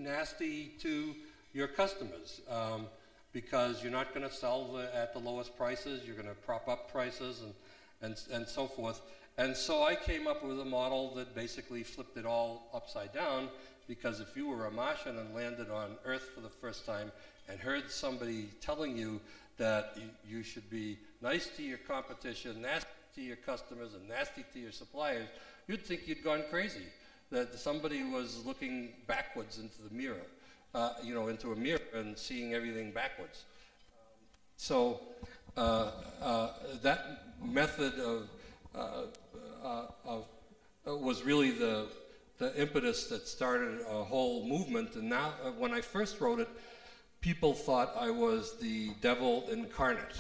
nasty to your customers because you're not going to sell at the lowest prices. You're going to prop up prices and so forth. And so I came up with a model that basically flipped it all upside down, because if you were a Martian and landed on Earth for the first time and heard somebody telling you that you should be nice to your competition, nasty to your customers, and nasty to your suppliers, you'd think you'd gone crazy, that somebody was looking backwards into the mirror, into a mirror and seeing everything backwards. So that method was really the impetus that started a whole movement. And now, when I first wrote it, people thought I was the devil incarnate,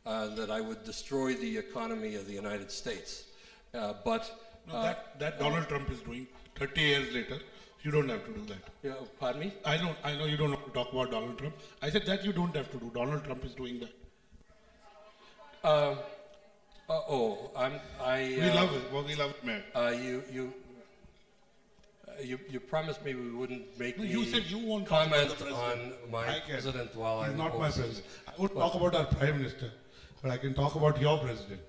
that I would destroy the economy of the United States. That Donald Trump is doing 30 years later. You don't have to do that. Yeah, pardon me? I know you don't want to talk about Donald Trump. I said that you don't have to do. Donald Trump is doing that. We love it. Well, we love it, man. You promised me we wouldn't make you said you won't comment on my president while I'm not overseas. My president. I would talk about our prime minister, but I can talk about your president.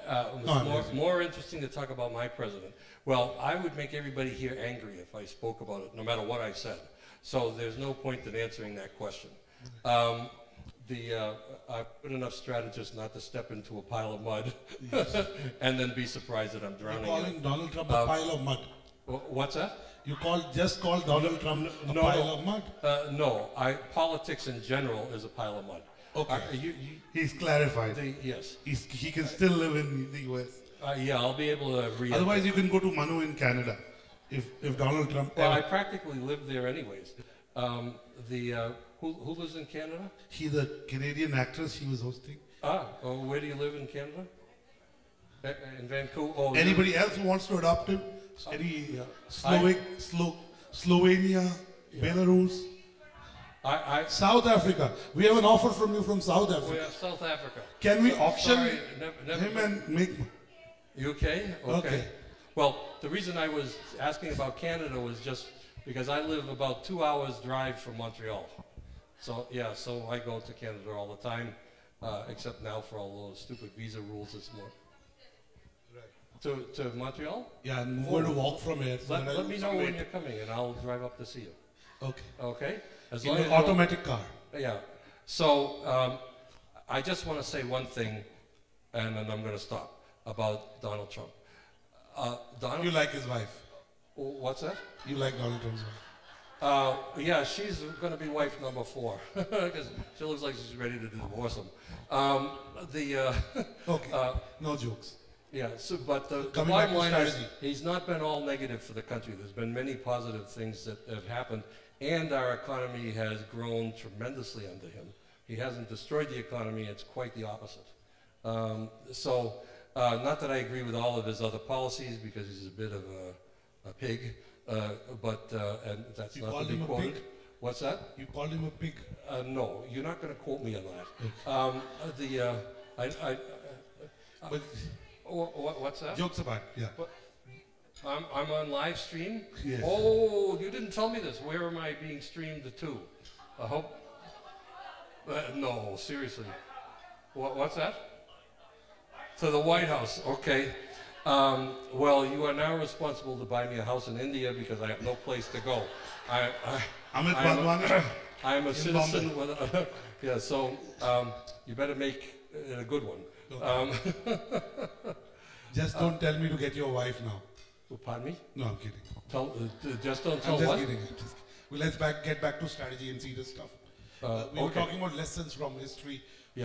It's more interesting to talk about my president. Well, I would make everybody here angry if I spoke about it, no matter what I said. So there's no point in answering that question. I'm a good enough strategist not to step into a pile of mud and then be surprised that I'm drowning. You're calling Donald Trump a pile of mud. What's that? You just called Donald Trump a pile of mud? No, politics in general is a pile of mud. Okay. He's clarified. Yes. He can still live in the US. Yeah, I'll be able to read. Otherwise, you can go to Manu in Canada if Donald Trump. Well, I practically live there anyways. Who lives in Canada? He's a Canadian actress he was hosting. Where do you live in Canada? In Vancouver? Oh, anybody else who wants to adopt him? Slovenia, Belarus. South Africa. We have an offer from you from South Africa. We have South Africa. Can we auction him and make... UK? Okay. Well, the reason I was asking about Canada was just because I live about 2 hours drive from Montreal. So, yeah, so I go to Canada all the time, except now for all those stupid visa rules, it's more. To Montreal? Yeah, and we're going to walk from here. So let me know when you're coming, and I'll drive up to see you. Okay. Okay? As long as an automatic car. Yeah. So I just want to say one thing, and then I'm going to stop, about Donald Trump. You like his wife? What's that? You like Donald Trump's wife? Yeah, she's going to be wife number 4, because she looks like she's ready to divorce him. Okay, no jokes. Yeah, but the bottom line is he's not been all negative for the country. There's been many positive things that have happened, and our economy has grown tremendously under him. He hasn't destroyed the economy, it's quite the opposite. Not that I agree with all of his other policies, because he's a bit of a pig, and that's not to be quoted. What's that? You called him a pig? No, you're not going to quote me on that. What's that? Jokes about, yeah. I'm on live stream? Yes. Oh, you didn't tell me this. Where am I being streamed to? I hope. No, seriously. What's that? To the White House. Okay. Well, you are now responsible to buy me a house in India because I have no place to go. I am a citizen with a, yeah, so you better make it a good one. Just don't tell me to get your wife now. Pardon me? No, I'm kidding. Just don't tell I'm just what? kidding. Well, let's get back to strategy and serious stuff. We were talking about lessons from history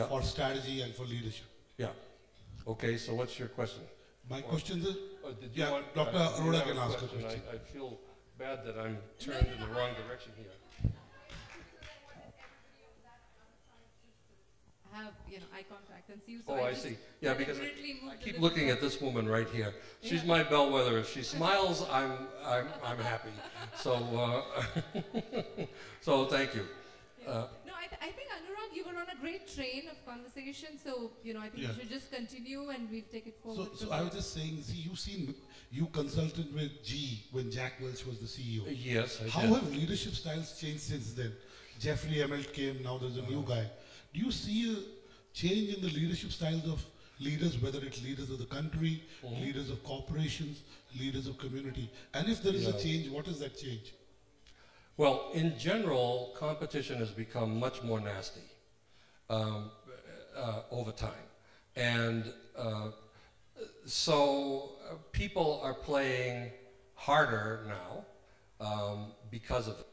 for strategy and for leadership. Yeah. Okay, so what's your question? My question is, want, Dr. Arora can ask a question. I feel bad that I'm turned in the wrong direction here. Have eye contact and see you. So I see. Yeah, because I keep looking at this woman right here. She's my bellwether. If she smiles, I'm happy. So so thank you. No, I think Anurag, you were we're on a great train of conversation, so, you know, I think we should just continue and we'll take it forward. So I was just saying, see, you consulted with G when Jack Welch was the CEO. Yes, I did. How have leadership styles changed since then? Jeffrey Emmett came, now there's a new guy. Do you see a change in the leadership styles of leaders, whether it's leaders of the country, leaders of corporations, leaders of community? And if there is a change, what is that change? Well, in general, competition has become much more nasty over time. And so people are playing harder now because of it.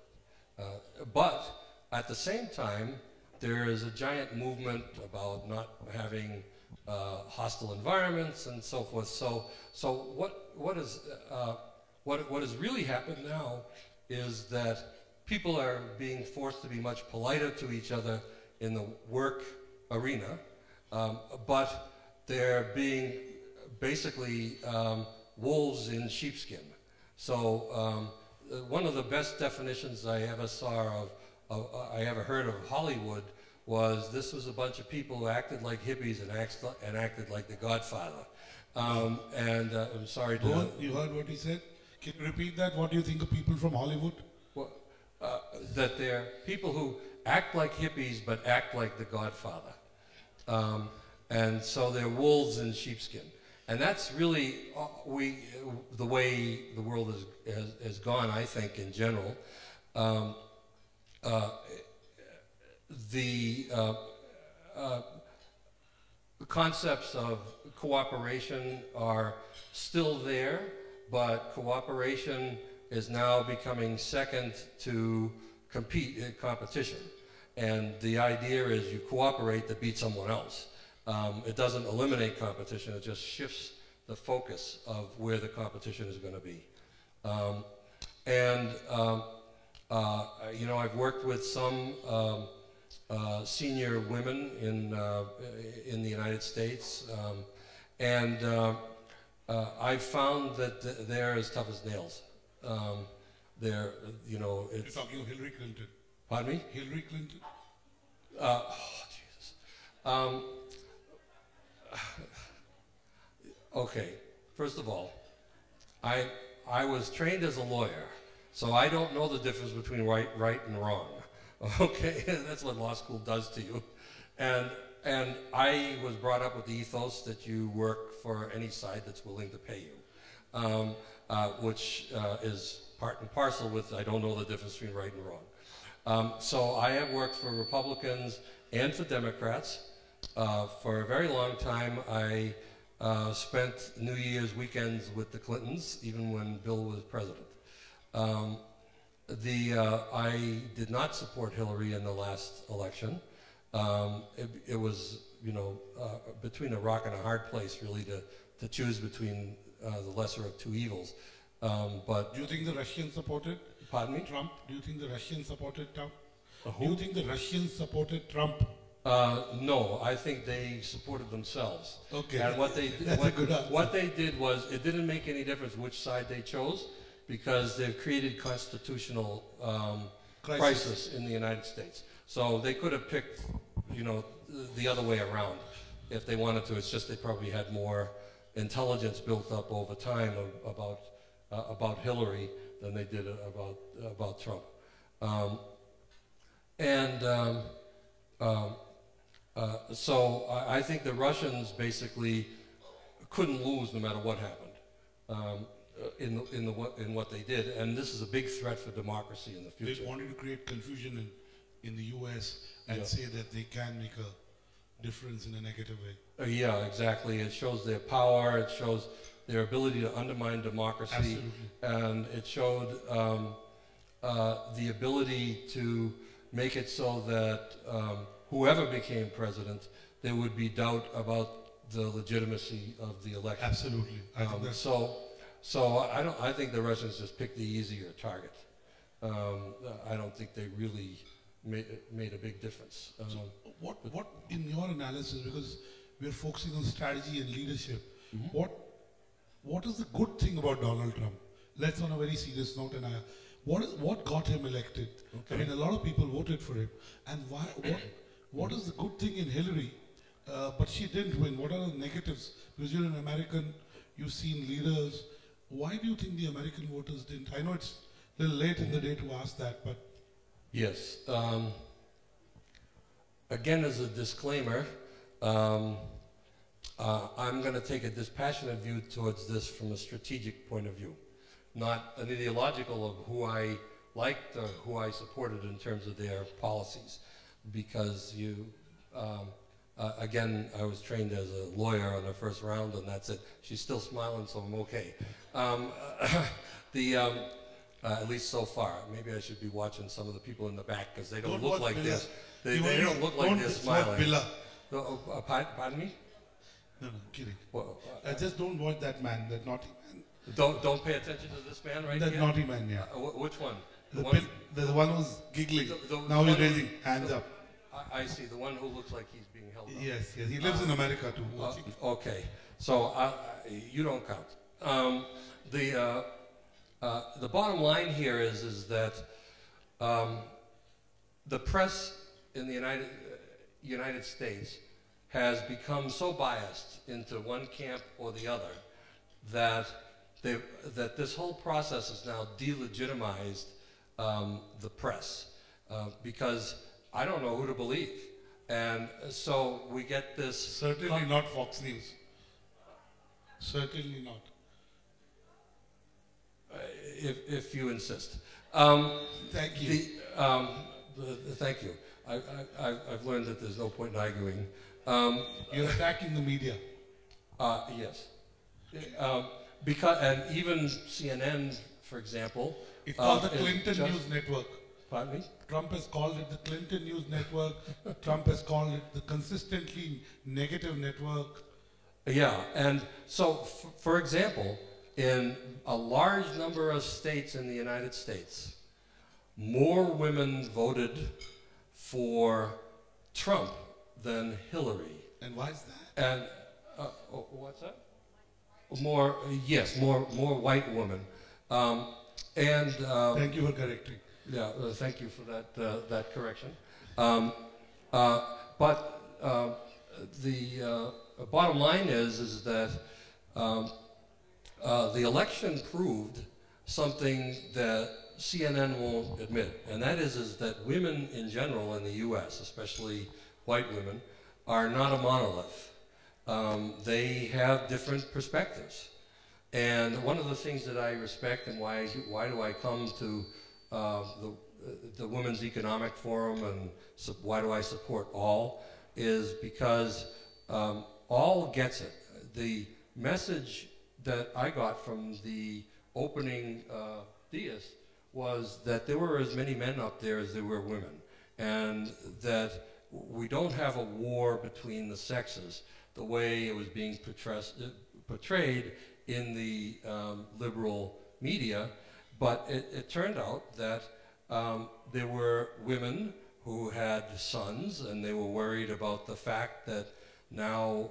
But at the same time, there is a giant movement about not having hostile environments and so forth. So what has really happened now is that people are being forced to be much politer to each other in the work arena, but they're being basically wolves in sheepskin. So one of the best definitions I ever saw I ever heard of Hollywood was this was a bunch of people who acted like hippies and acted like the Godfather. I'm sorry to... You heard what he said? Can you repeat that? What do you think of people from Hollywood? Well, that they're people who act like hippies but act like the Godfather. And so they're wolves in sheepskin. And that's really the way the world has gone, I think, in general. The concepts of cooperation are still there, but cooperation is now becoming second to competition. And the idea is you cooperate to beat someone else. It doesn't eliminate competition, it just shifts the focus of where the competition is going to be. You know, I've worked with some senior women in the United States, and I've found that they're as tough as nails. They're, you know, it's... You're talking of Hillary Clinton. Pardon me? Hillary Clinton? Oh, Jesus. Okay, first of all, I was trained as a lawyer, so I don't know the difference between right and wrong. Okay, that's what law school does to you. And I was brought up with the ethos that you work for any side that's willing to pay you, which is part and parcel with I don't know the difference between right and wrong. So I have worked for Republicans and for Democrats. For a very long time, I spent New Year's weekends with the Clintons, even when Bill was president. I did not support Hillary in the last election. It was, you know, between a rock and a hard place, really, to choose between the lesser of two evils. But do you think the Russians supported? Pardon me? Trump? Do you think the Russians supported Trump? Who? Do you think the Russians supported Trump? No, I think they supported themselves. Okay. And what they did was, it didn't make any difference which side they chose, because they've created constitutional crisis in the United States. So they could have picked, you know, the other way around if they wanted to. It's just they probably had more intelligence built up over time about Hillary than they did about Trump. So I think the Russians basically couldn't lose no matter what happened in what they did, and this is a big threat for democracy in the future. They wanted to create confusion in the U.S. and say that they can make a difference in a negative way. Yeah, exactly. It shows their power. It shows their ability to undermine democracy. Absolutely. And it showed the ability to make it so that whoever became president, there would be doubt about the legitimacy of the election. Absolutely. I think that's I think the Russians just picked the easier target. I don't think they really made a big difference. So what in your analysis, because we're focusing on strategy and leadership, what is the good thing about Donald Trump? Let's on a very serious note, and what got him elected? Okay. I mean, a lot of people voted for him, and What is the good thing in Hillary? But she didn't win. What are the negatives? Because you're an American, you've seen leaders. Why do you think the American voters didn't? I know it's a little late in the day to ask that, but... Yes. Again, as a disclaimer, I'm going to take a dispassionate view towards this from a strategic point of view, not an ideological of who I liked or who I supported in terms of their policies. Because again, I was trained as a lawyer on the first round, and that's it. She's still smiling, so I'm okay. At least so far. Maybe I should be watching some of the people in the back, because they don't look like this. They don't look like they're smiling. Pardon me? No, kidding. Well, just don't watch that man, that naughty man. Don't pay attention to this man right here? That naughty man, yeah. Which one? The one who's giggling. Now he's raising hands up. I see, the one who looks like he's being held up. Yes, yes. He lives in America too. Okay, so you don't count. The bottom line here is that the press in the United States has become so biased into one camp or the other that this whole process has now delegitimized the press, because I don't know who to believe. And so we get this... Certainly not Fox News. Certainly not. If you insist. Thank you. Thank you. I've learned that there's no point in arguing. You're attacking the media. Yes. And even CNN, for example... It's called the Clinton News Network. Pardon me? Trump has called it the Clinton News Network. Trump has called it the consistently negative network. Yeah, and so, for example, in a large number of states in the United States, more women voted for Trump than Hillary. And why is that? And what's that? More white women. Thank you for correcting. Yeah, thank you for that correction. But the bottom line is that the election proved something that CNN won't admit, and that is that women in general in the U.S., especially white women, are not a monolith. They have different perspectives. And one of the things that I respect, and why do I come to the Women's Economic Forum, and why do I support all, is because all gets it. The message that I got from the opening dias was that there were as many men up there as there were women, and that we don't have a war between the sexes the way it was being portrayed in the liberal media. But it turned out that there were women who had sons, and they were worried about the fact that now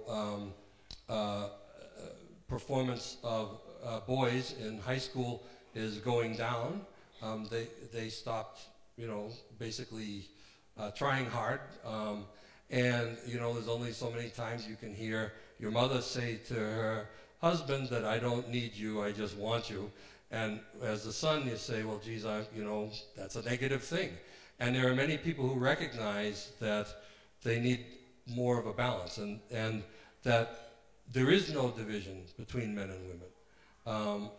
performance of boys in high school is going down. They stopped, basically trying hard. And, there's only so many times you can hear your mother say to her husband that I don't need you, I just want you. And as the son, you say, well, geez, that's a negative thing. And there are many people who recognize that they need more of a balance, and that there is no division between men and women.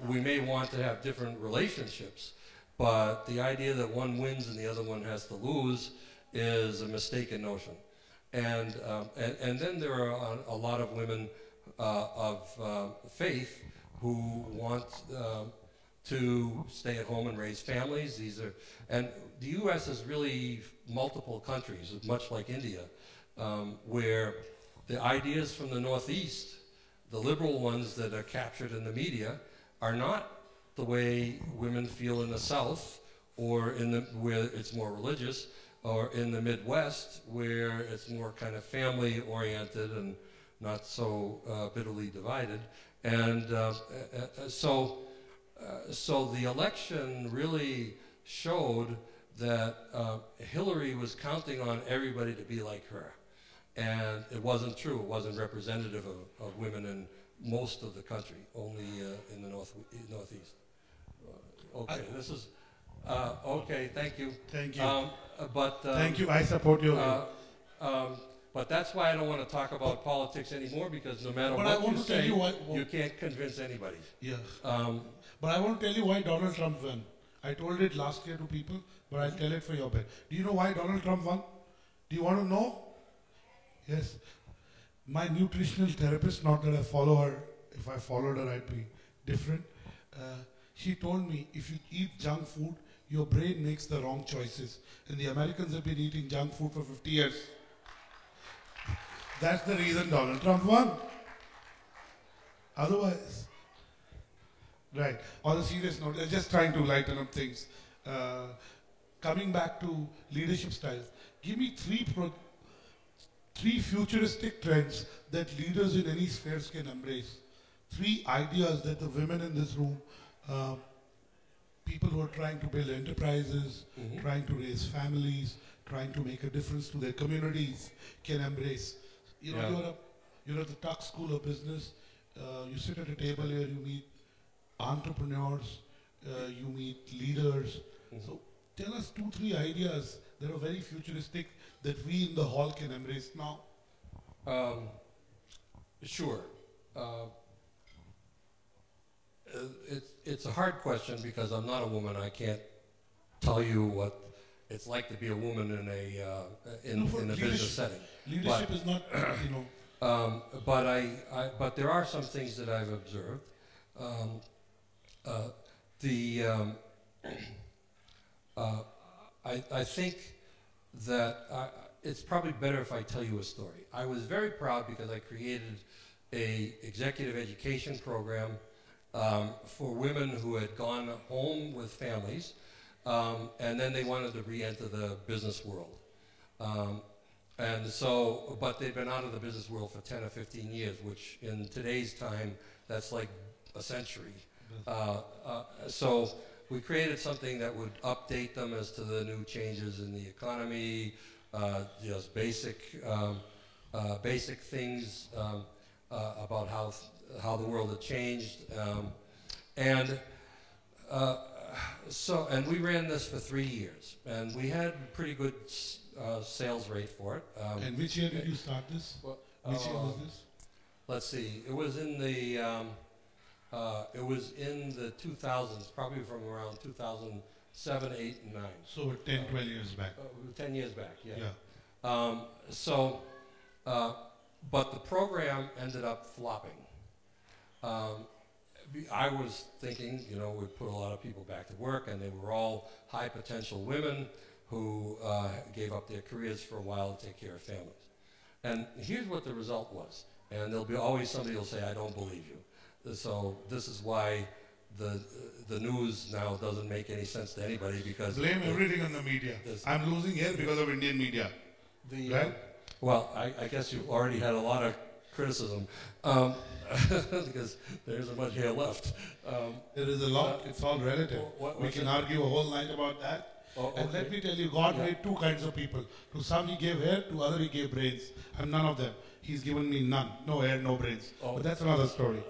We may want to have different relationships, but the idea that one wins and the other one has to lose is a mistaken notion. And then there are a lot of women of faith who want to stay at home and raise families. And the U.S. is really multiple countries, much like India, where the ideas from the Northeast, the liberal ones that are captured in the media, are not the way women feel in the South, or where it's more religious, or in the Midwest, where it's more kind of family-oriented and not so bitterly divided. And so the election really showed that Hillary was counting on everybody to be like her. And it wasn't true. It wasn't representative of women in most of the country, only in the Northeast. Okay, this is, okay, thank you. Thank you. Thank you, I support your but that's why I don't want to talk about politics anymore, because no matter but what you say, you can't convince anybody. Yeah. But I want to tell you why Donald Trump won. I told it last year to people, but I'll tell it for your bet. Do you know why Donald Trump won? Do you want to know? Yes. My nutritional therapist, not that I follow her, if I followed her I'd be different. She told me if you eat junk food, your brain makes the wrong choices. And the Americans have been eating junk food for 50 years. That's the reason Donald Trump won. Otherwise, right. On a serious note, I'm just trying to lighten up things. Coming back to leadership styles, give me three futuristic trends that leaders in any spheres can embrace. 3 ideas that the women in this room, people who are trying to build enterprises, trying to raise families, trying to make a difference to their communities can embrace. You know, you're at the Tuck School of Business. You sit at a table here, you meet entrepreneurs, you meet leaders. So tell us 2, 3 ideas that are very futuristic that we in the hall can embrace now. Sure. It's a hard question because I'm not a woman. I can't tell you what it's like to be a woman in a business setting. Leadership is not, you know. But there are some things that I've observed. I think that it's probably better if I tell you a story. I was very proud because I created an executive education program for women who had gone home with families, and then they wanted to re-enter the business world. And so, but they've been out of the business world for 10 or 15 years, which in today's time, that's like a century. So we created something that would update them as to the new changes in the economy, just basic things about how the world had changed. And we ran this for 3 years, and we had a pretty good sales rate for it. And which year did you start this? Which year was this? Let's see. It was in the 2000s, probably from around 2007, 8, and 9. So 10, 12 years back. 10 years back, yeah. But the program ended up flopping. I was thinking, you know, we'd put a lot of people back to work, and they were all high potential women who gave up their careers for a while to take care of families. And here's what the result was. And there'll be always somebody who'll say, I don't believe you. So this is why the news now doesn't make any sense to anybody, because... Blame everything on the media. I'm losing here because of Indian media. Right? Well, I guess you've already had a lot of criticism, because there isn't much hair left. There is a lot. It's all relative. We can argue a whole night about that. And let me tell you, God made 2 kinds of people. To some he gave hair, to other he gave brains. I'm none of them. He's given me none. No hair, no brains. But that's another story.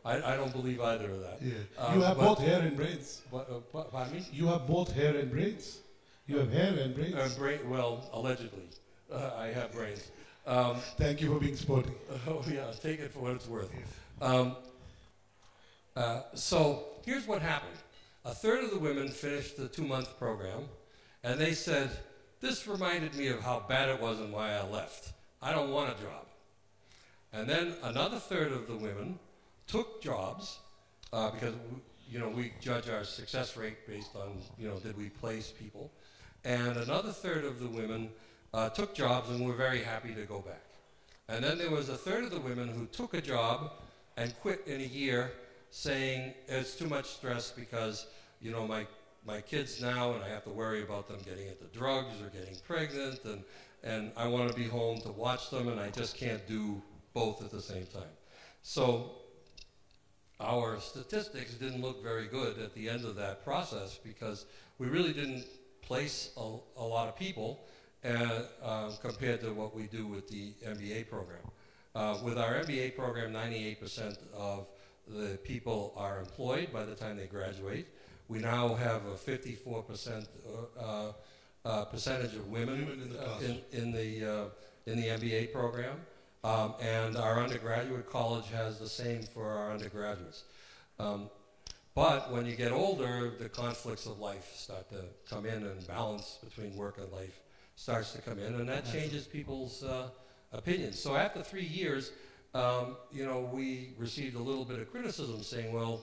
I don't believe either of that. Yeah. You have both hair and brains. Pardon me? You have both hair and brains. You have hair and brains. Well, allegedly. I have brains. Thank you for being sporty. Oh yeah, take it for what it's worth. So here's what happened. A third of the women finished the 2-month program, and they said, this reminded me of how bad it was and why I left. I don't want a job. And then another third of the women took jobs, because we judge our success rate based on, did we place people. And another third of the women took jobs and were very happy to go back. And then there was a third of the women who took a job and quit in a year, saying it's too much stress because, my kids now, and I have to worry about them getting into drugs or getting pregnant, and I want to be home to watch them, and I just can't do both at the same time. So our statistics didn't look very good at the end of that process, because we really didn't replace a lot of people compared to what we do with the MBA program. With our MBA program, 98% of the people are employed by the time they graduate. We now have a 54% percentage of women in the MBA program, and our undergraduate college has the same for our undergraduates. But when you get older, the conflicts of life start to come in, and balance between work and life starts to come in, and that changes people's opinions. So after 3 years, you know, we received a little bit of criticism saying, well,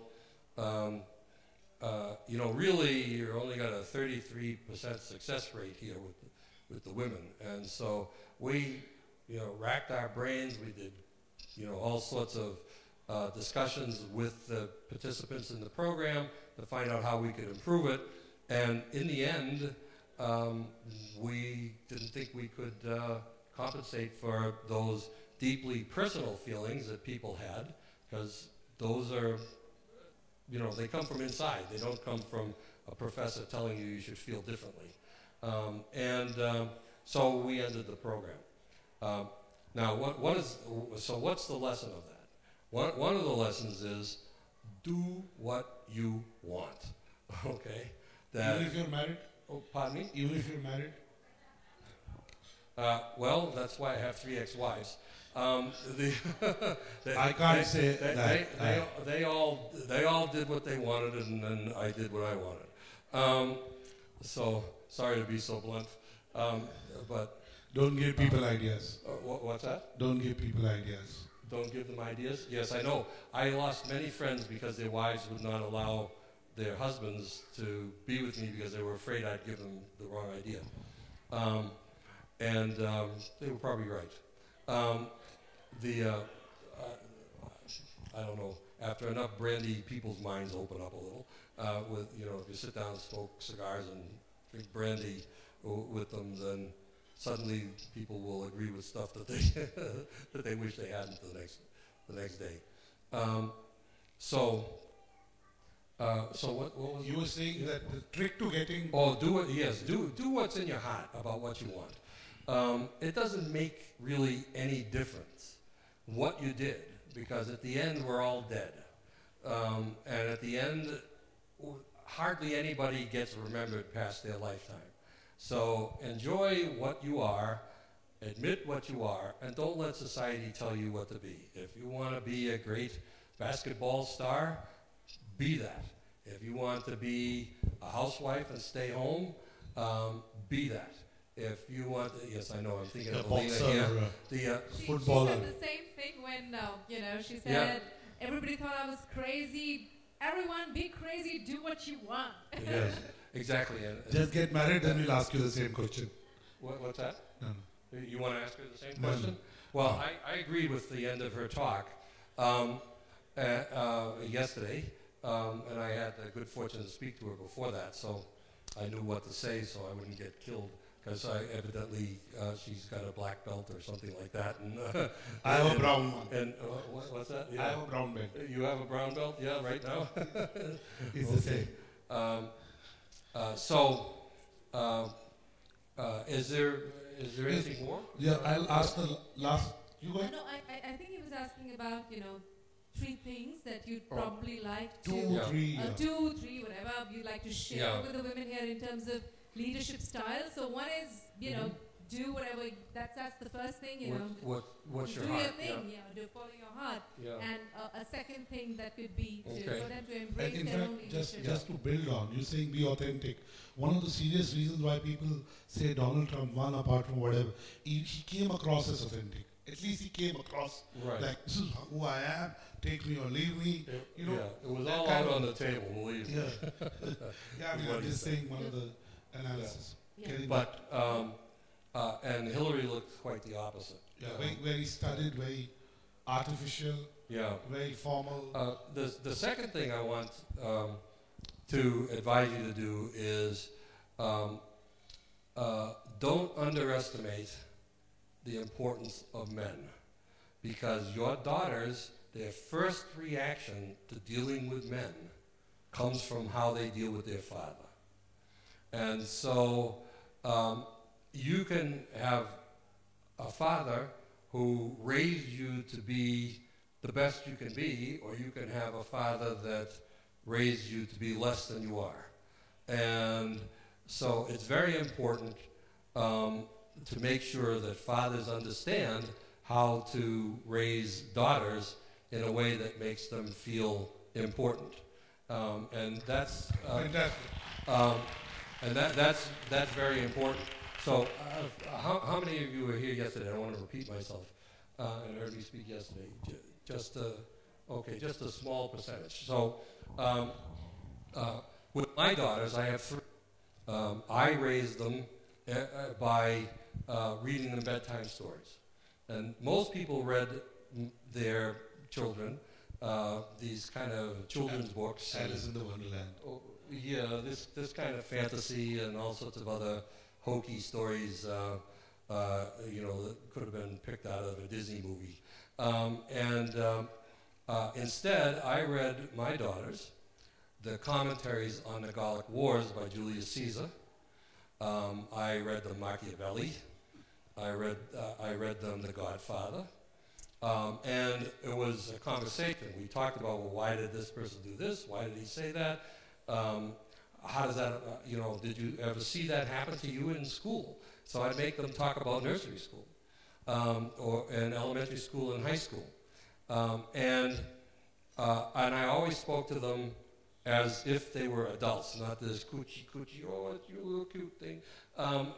you know, really, you're only got a 33% success rate here with the women. And so we, you know, racked our brains. We did, you know, all sorts of discussions with the participants in the program to find out how we could improve it. And in the end, we didn't think we could compensate for those deeply personal feelings that people had, because those are, you know, they come from inside. They don't come from a professor telling you you should feel differently. So we ended the program. Now, what's the lesson of that? One of the lessons is do what you want, okay? Even if you're married? Oh, pardon me? Even if you're married? Well, that's why I have 3 ex-wives. I can't say that. They all did what they wanted, and then I did what I wanted. So sorry to be so blunt, but don't give people ideas. What's that? Don't give people ideas. Don't give them ideas? Yes, I know. I lost many friends because their wives would not allow their husbands to be with me because they were afraid I'd give them the wrong idea. They were probably right. I don't know, after enough brandy, people's minds open up a little. With, you know, if you sit down and smoke cigars and drink brandy with them, then suddenly people will agree with stuff that they that they wish they hadn't the next day. So what was you were saying that the trick to getting do what's in your heart about what you want. It doesn't make really any difference what you did, because at the end we're all dead, and at the end hardly anybody gets remembered past their lifetime. So enjoy what you are, admit what you are, and don't let society tell you what to be. If you want to be a great basketball star, be that. If you want to be a housewife and stay home, be that. If you want to, yes, I know, I'm thinking of Alina here. Footballer. She said the same thing when, you know, she said, everybody thought I was crazy. Everyone, be crazy, do what you want. Yes, exactly. Just get married, then we'll ask you the same question. What's that? No. You want to ask her the same question? Well, I agreed with the end of her talk yesterday, and I had the good fortune to speak to her before that, so I knew what to say so I wouldn't get killed, because evidently she's got a black belt or something like that. And I have a brown one. And what's that? Yeah. I have a brown belt. You have a brown belt? Yeah, right now? It's the same. Is there anything more? Yeah, I'll ask the last. You go ahead. No, I think he was asking about, you know, 3 things that you'd probably like to... 2, 3. 2, 3, whatever you'd like to share with the women here in terms of leadership style. So one is, you know, do whatever, that's the first thing, you know. What's your do heart? your thing, do follow your heart. Yeah. And a second thing that could be for them to And embrace in their own fact, leadership. just to build on, you're saying be authentic. One of the serious reasons why people say Donald Trump won, apart from whatever, he came across as authentic. At least he came across like, this is who I am, take me or leave me. You know, it was all out on the table, believe me. I mean, I'm just saying one of the analysis. But, and Hillary looked quite the opposite. Yeah, very studied, very artificial, very formal. The second thing I want to advise you to do is don't underestimate the importance of men, because your daughters, their first reaction to dealing with men comes from how they deal with their father. And so you can have a father who raised you to be the best you can be, or you can have a father that raised you to be less than you are. And so it's very important to make sure that fathers understand how to raise daughters in a way that makes them feel important. And that's that's very important. So how many of you were here yesterday? I don't want to repeat myself. And heard me speak yesterday. Just a small percentage. So with my daughters, I have 3. I raised them by reading them bedtime stories. And most people read their children these kind of children's books. Alice in the Wonderland. Yeah, this kind of fantasy and all sorts of other hokey stories, that could have been picked out of a Disney movie. Instead, I read my daughters the commentaries on the Gallic Wars by Julius Caesar. I read them Machiavelli. I read them The Godfather. And it was a conversation. We talked about, well, why did this person do this? Why did he say that? How does that, did you ever see that happen to you in school? So I'd make them talk about nursery school, or in elementary school and high school. And I always spoke to them as if they were adults, not this coochie, oh, it's your little cute thing,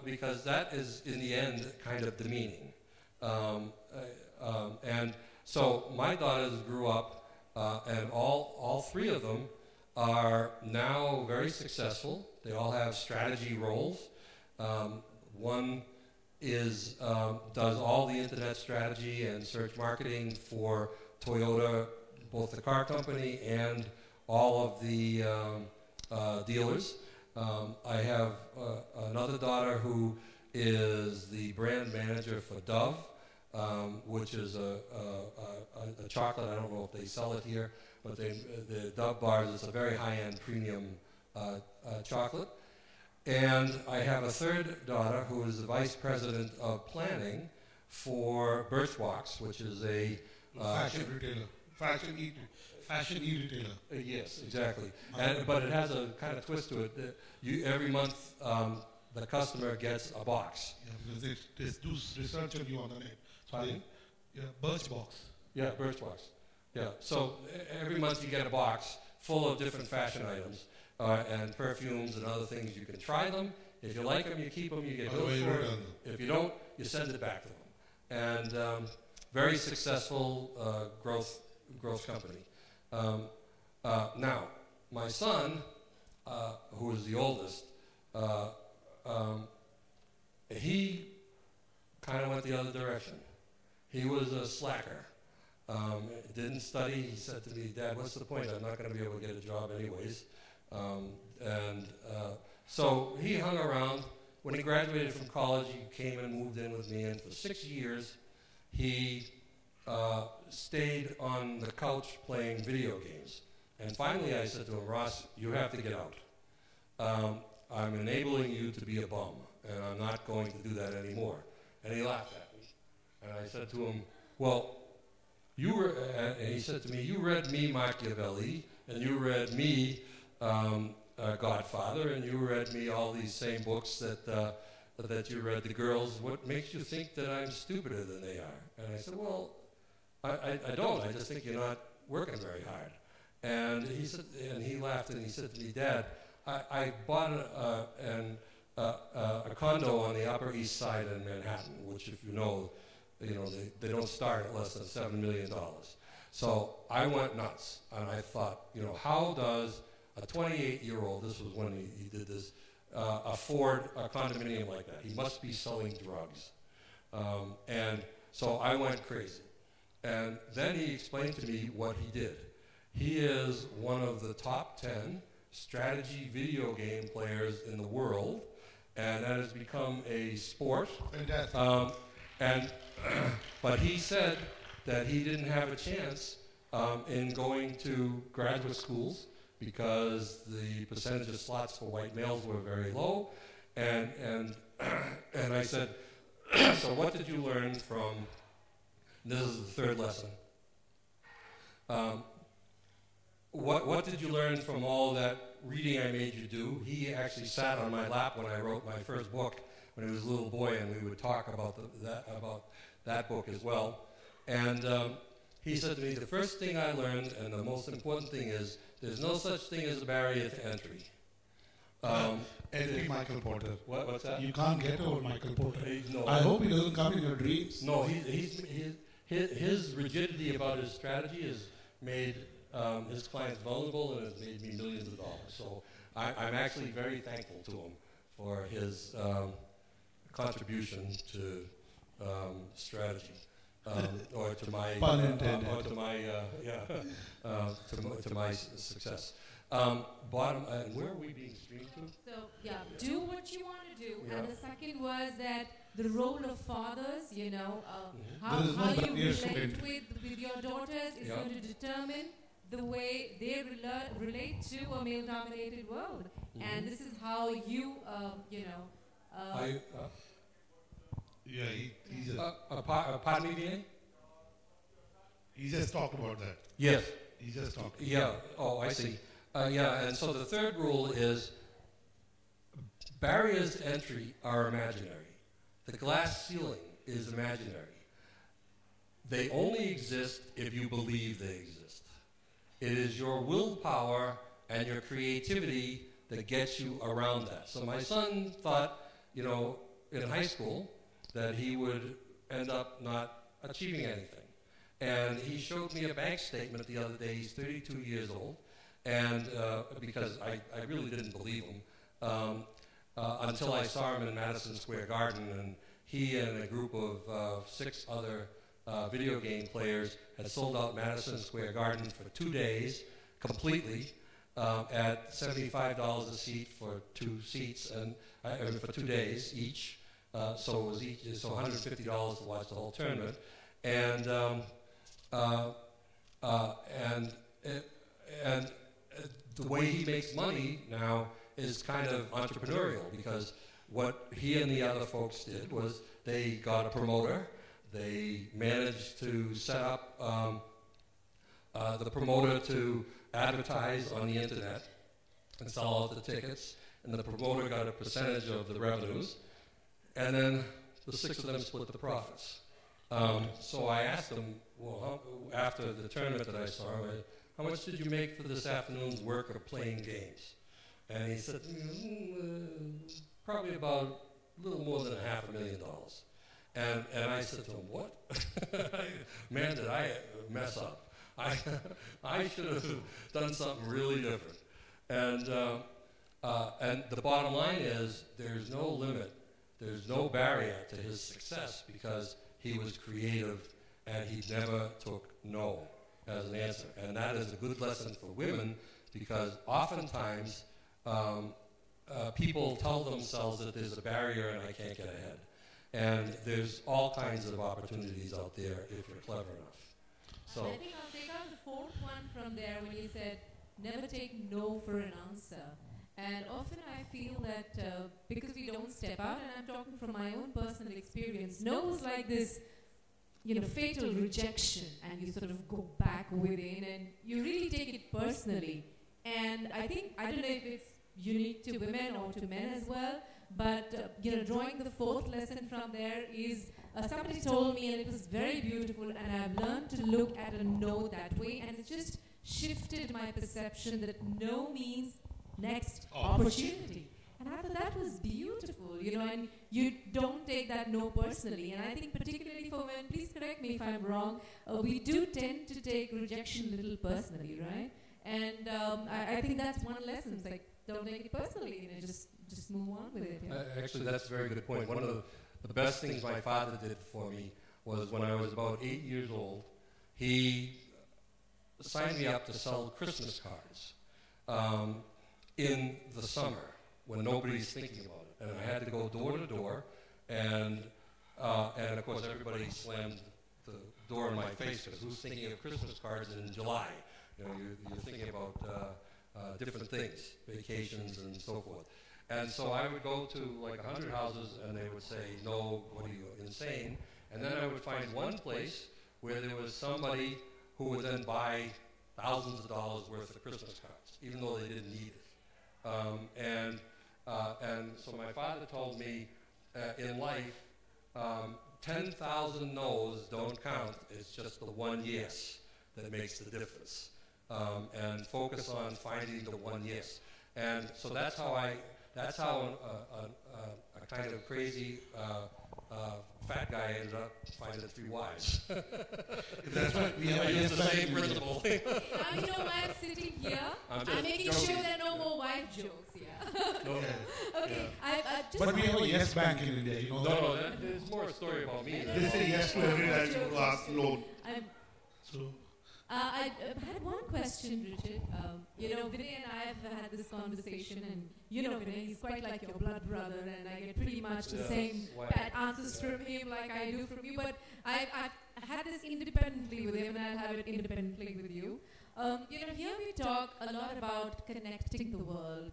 because that is, in the end, kind of demeaning. And so my daughters grew up, and all 3 of them are now very successful. They all have strategy roles. One does all the internet strategy and search marketing for Toyota, both the car company and all of the dealers. I have another daughter who is the brand manager for Dove, which is a chocolate. I don't know if they sell it here, but the Dove bars is a very high-end premium chocolate. And I have a 3rd daughter who is the vice president of planning for Birchbox, which is a fashion retailer, fashion e-retailer. Yes, exactly. But it has a kind of twist to it. Every month, the customer gets a box. Yeah, because they do research on you on the net. Pardon? Birchbox. Yeah, Birchbox. Yeah. So every month you get a box full of different fashion items and perfumes and other things. You can try them. If you like them, you keep them. You get billed for it. If you don't, you send it back to them. And very successful growth company. Now, my son, who is the oldest, he kind of went the other direction. He was a slacker. Didn't study. He said to me, "Dad, what's the point? I'm not going to be able to get a job anyways." So he hung around. When he graduated from college, he came and moved in with me, and for 6 years, he stayed on the couch playing video games. And finally, I said to him, "Ross, you have to get out. I'm enabling you to be a bum, and I'm not going to do that anymore." And he laughed at me. And I said to him, "Well, and he said to me, you read me Machiavelli, and you read me Godfather, and you read me all these same books that you read the girls. What makes you think that I'm stupider than they are?" And I said, "Well, I don't. I just think you're not working very hard." And he said, and he laughed, and he said to me, "Dad, I bought a condo on the Upper East Side in Manhattan, which, if you know, they don't start at less than $7 million. So I went nuts, and I thought, how does a 28-year-old, this was when he did this, afford a condominium like that? He must be selling drugs." And so I went crazy. And then he explained to me what he did. He is one of the top 10 strategy video game players in the world, and that has become a sport. Fantastic. But he said that he didn't have a chance in going to graduate schools because the percentage of slots for white males were very low. And I said, so what did you learn from, this is the third lesson. What did you learn from all that reading I made you do? He actually sat on my lap when I wrote my first book when he was a little boy, and we would talk about that book as well. And he said to me, the first thing I learned, and the most important thing is, there's no such thing as a barrier to entry. Entry Michael Porter. What's that? You can't get over Michael Porter. No. I hope he doesn't come in your dreams. No, his rigidity about his strategy has made his clients vulnerable, and has made me millions of dollars. So I'm actually very thankful to him for his contribution to strategy, or to my pun intended, or to my to my success. Where are we being streamed to? So yeah, do what you want to do. Yeah. And the second was that the role of fathers, you know, how you relate with your daughters is going to determine the way they relate to a male-dominated world. And this is how you, you know. He's pardon me, Vinay? He just talked about that. Yes. He just talked. Yeah. Oh, I see. Yeah. And so the third rule is barriers to entry are imaginary. The glass ceiling is imaginary. They only exist if you believe they exist. It is your willpower and your creativity that gets you around that. So my son thought, you know, in high school that he would end up not achieving anything. And he showed me a bank statement the other day. He's 32 years old. And because I really didn't believe him until I saw him in Madison Square Garden, and he and a group of 6 other video game players had sold out Madison Square Garden for 2 days completely at $75 a seat for 2 seats, and for 2 days each. So it was $150 to watch the whole tournament, and the way he makes money now is kind of entrepreneurial, because what he and the other folks did was they got a promoter. They managed to set up the promoter to advertise on the internet and sell out the tickets, and the promoter got a percentage of the revenues, and then the 6 of them split the profits. So I asked him, well, after the tournament that I saw, how much did you make for this afternoon's work of playing games? And he said, probably about a little more than $500,000. And I said to him, what? Man, did I mess up. I should have done something really different. And the bottom line is, there's no limit, there's no barrier to his success, because he was creative and he never took no as an answer. And that is a good lesson for women, because oftentimes people tell themselves that there's a barrier and I can't get ahead. And there's all kinds of opportunities out there if you're clever enough. So I think I'll take out the 4th one from there when you said, never take no for an answer. And often I feel that because we don't step out, and I'm talking from my own personal experience, no is like this, you know, fatal rejection, and you sort of go back within and you really take it personally. And I think, I don't know if it's unique to women or to men as well, but you know, drawing the 4th lesson from there is, somebody told me, and it was very beautiful, and I've learned to look at a no that way, and it just shifted my perception that no means next opportunity. And I thought that was beautiful, you know, and you don't take that no personally. And I think particularly for women, please correct me if I'm wrong, we do tend to take rejection a little personally, right? And I think that's one lesson. It's like, don't take it personally, you know, just move on with it. Yeah. Actually, that's a very good point. One of the best things my father did for me was when I was about 8 years old, he signed me up to sell Christmas cards in the summer when nobody's thinking about it. And I had to go door to door, and of course everybody slammed the door in my face, because who's thinking of Christmas cards in July? You know, you're thinking about different things, vacations and so forth. And so I would go to like 100 houses and they would say, no, what are you, insane? And then I would find one place where there was somebody who would then buy thousands of dollars worth of Christmas cards, even though they didn't need it. And so my father told me in life, 10,000 no's don't count, it's just the one yes that makes the difference. And focus on finding the one yes. And so that's how a kind of crazy fat guy ended up finding 3 wives. That's right. We have it's the same principle. Now you know why I'm sitting here. I'm making joking. sure there are no more wife jokes here. Okay. Okay. Yeah. But we have a yes bank in India, you know. No, there's more a story about me. They say yes to every time you ask loan. So. I had one question, Richard. Vinay and I have had this conversation, and you know Vinay, he's quite like your blood brother, and I get pretty much the same bad answers from him like I do from you. But I've had this independently with him, and I'll have it independently with you. Here we talk a lot about connecting the world,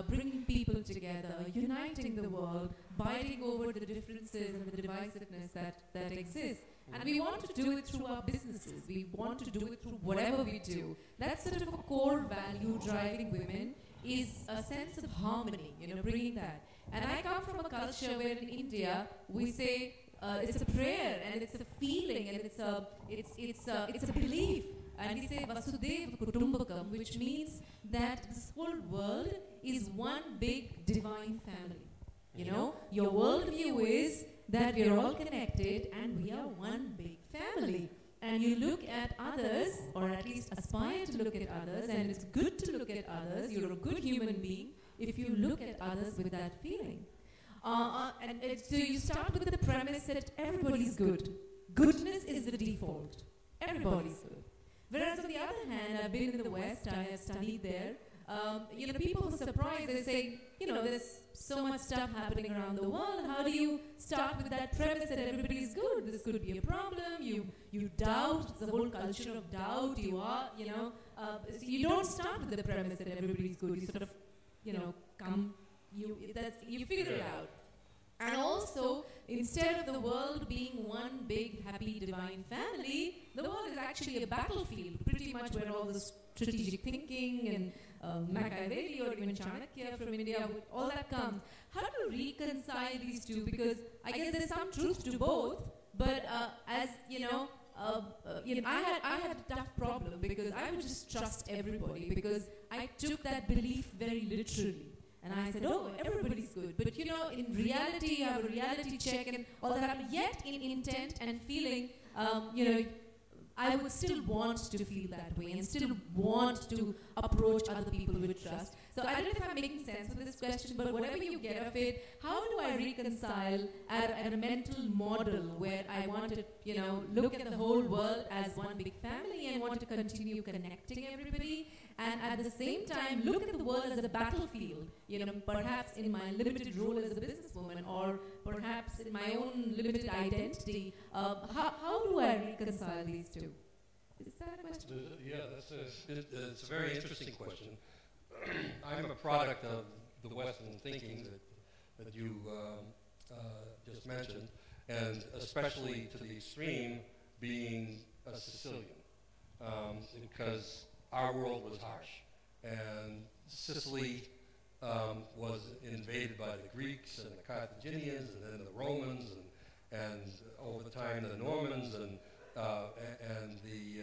bringing people together, uniting the world, biting over the differences and the divisiveness that exists. And we want to do it through our businesses. We want to do it through whatever we do. That's sort of a core value driving women, is a sense of harmony, bringing that. And I come from a culture where in India we say it's a prayer and it's a feeling and it's a belief. And we say Vasudeva Kutumbakam, which means that this whole world is one big divine family. Your worldview is that we are all connected and we are one big family. And you look at others, or at least aspire to look at others, and it's good to look at others. You're a good human being if you look at others with that feeling. So you start with the premise that everybody's good. Goodness is the default. Everybody's good. Whereas on the other hand, I've been in the West, I have studied there. People are surprised. They say, there's so much stuff happening around the world. How do you start with that premise that everybody is good? This could be a problem. You doubt, the whole culture of doubt. So you don't start with the premise that everybody is good. You sort of, you figure it out. And also, instead of the world being one big, happy, divine family, the world is actually a battlefield, pretty much where all the strategic thinking and Machiavelli or even Chanakya from India, all that comes. How do you reconcile these two? Because I guess there's some truth to both, but I had a tough problem because I would just trust everybody because I took that belief very literally. And I said, oh, everybody's good. But in reality, you have a reality check and all that. Yet in intent and feeling, I would still want to feel that way and still want to approach other people with trust. So I don't know if I'm making sense with this question, but whatever you get of it, how do I reconcile at a mental model where I want to, look at the whole world as one big family and want to continue connecting everybody, and at the same time look at the world as a battlefield, perhaps in my limited role as a businesswoman or perhaps in my own limited identity. How do I reconcile these two? Is that a question? It's a very interesting question. I'm a product of the Western thinking that you just mentioned, and especially to the extreme being a Sicilian, because our world was harsh, and Sicily was invaded by the Greeks and the Carthaginians, and then the Romans, and over the time the Normans, and the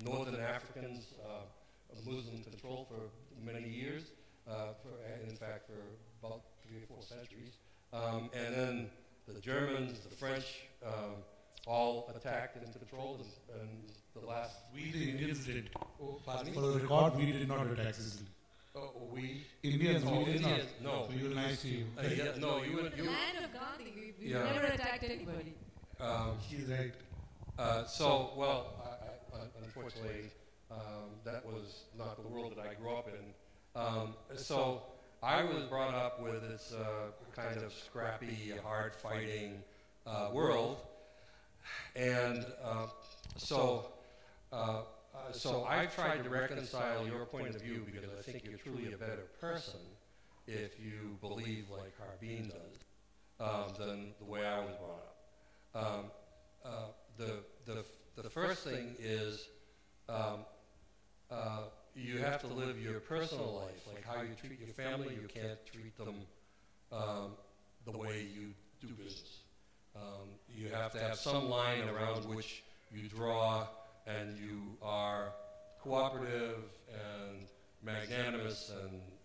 Northern Africans. Muslim control for many years, in fact for about 3 or 4 centuries. And then the Germans, the French, all attacked and controlled, and the last... We, the Indians, did. Oh, pardon me? For the record, we did not attack Sicily. We? Indians, we did not. No. So you're nice to you. No, you... The land of Gandhi, we've never attacked anybody. She's right. Unfortunately, that was not the world that I grew up in. So I was brought up with this kind of scrappy, hard-fighting world. And so I've tried to reconcile your point of view because I think you're truly a better person if you believe like Harbin does than the way I was brought up. The first thing is you have to live your personal life, like how you treat your family. You can't treat them the way you do business. You have to have some line around which you draw, and you are cooperative and magnanimous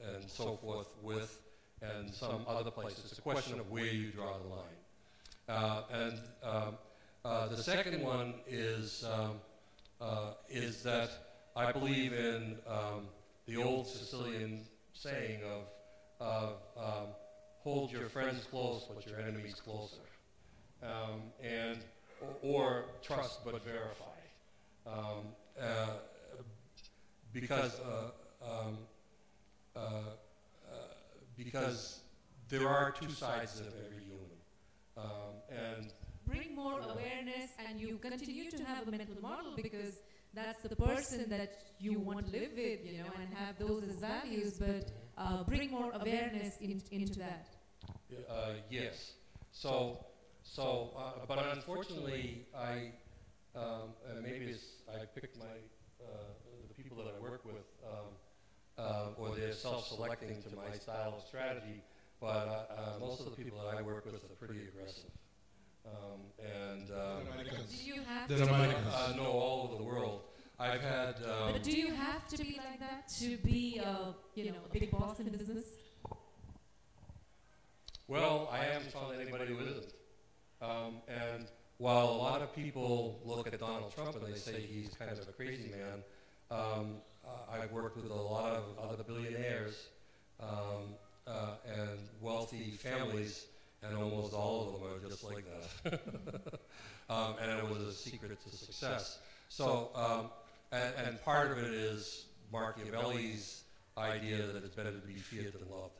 and so forth with, and some other places. It's a question of where you draw the line. The second one is that I believe in the old Sicilian saying of hold your friends close, but your enemies closer, or trust but verify, because there are two sides of every human, and bring more awareness, and you continue to have a mental model because that's the person that you want to live with, you know, and have those as values, but bring more awareness into that. Yes. But unfortunately, maybe I picked the people that I work with, or they're self-selecting to my style of strategy, but most of the people that I work with are pretty aggressive. Do you have to? No, all over the world. I've had. But do you have to be like that to be, a big boss in business? Well, I haven't found anybody who isn't. And while a lot of people look at Donald Trump and they say he's kind of a crazy man, I've worked with a lot of other billionaires and wealthy families, and almost all of them are just like that. And it was a secret to success. So, and part of it is Machiavelli's idea that it's better to be feared than loved.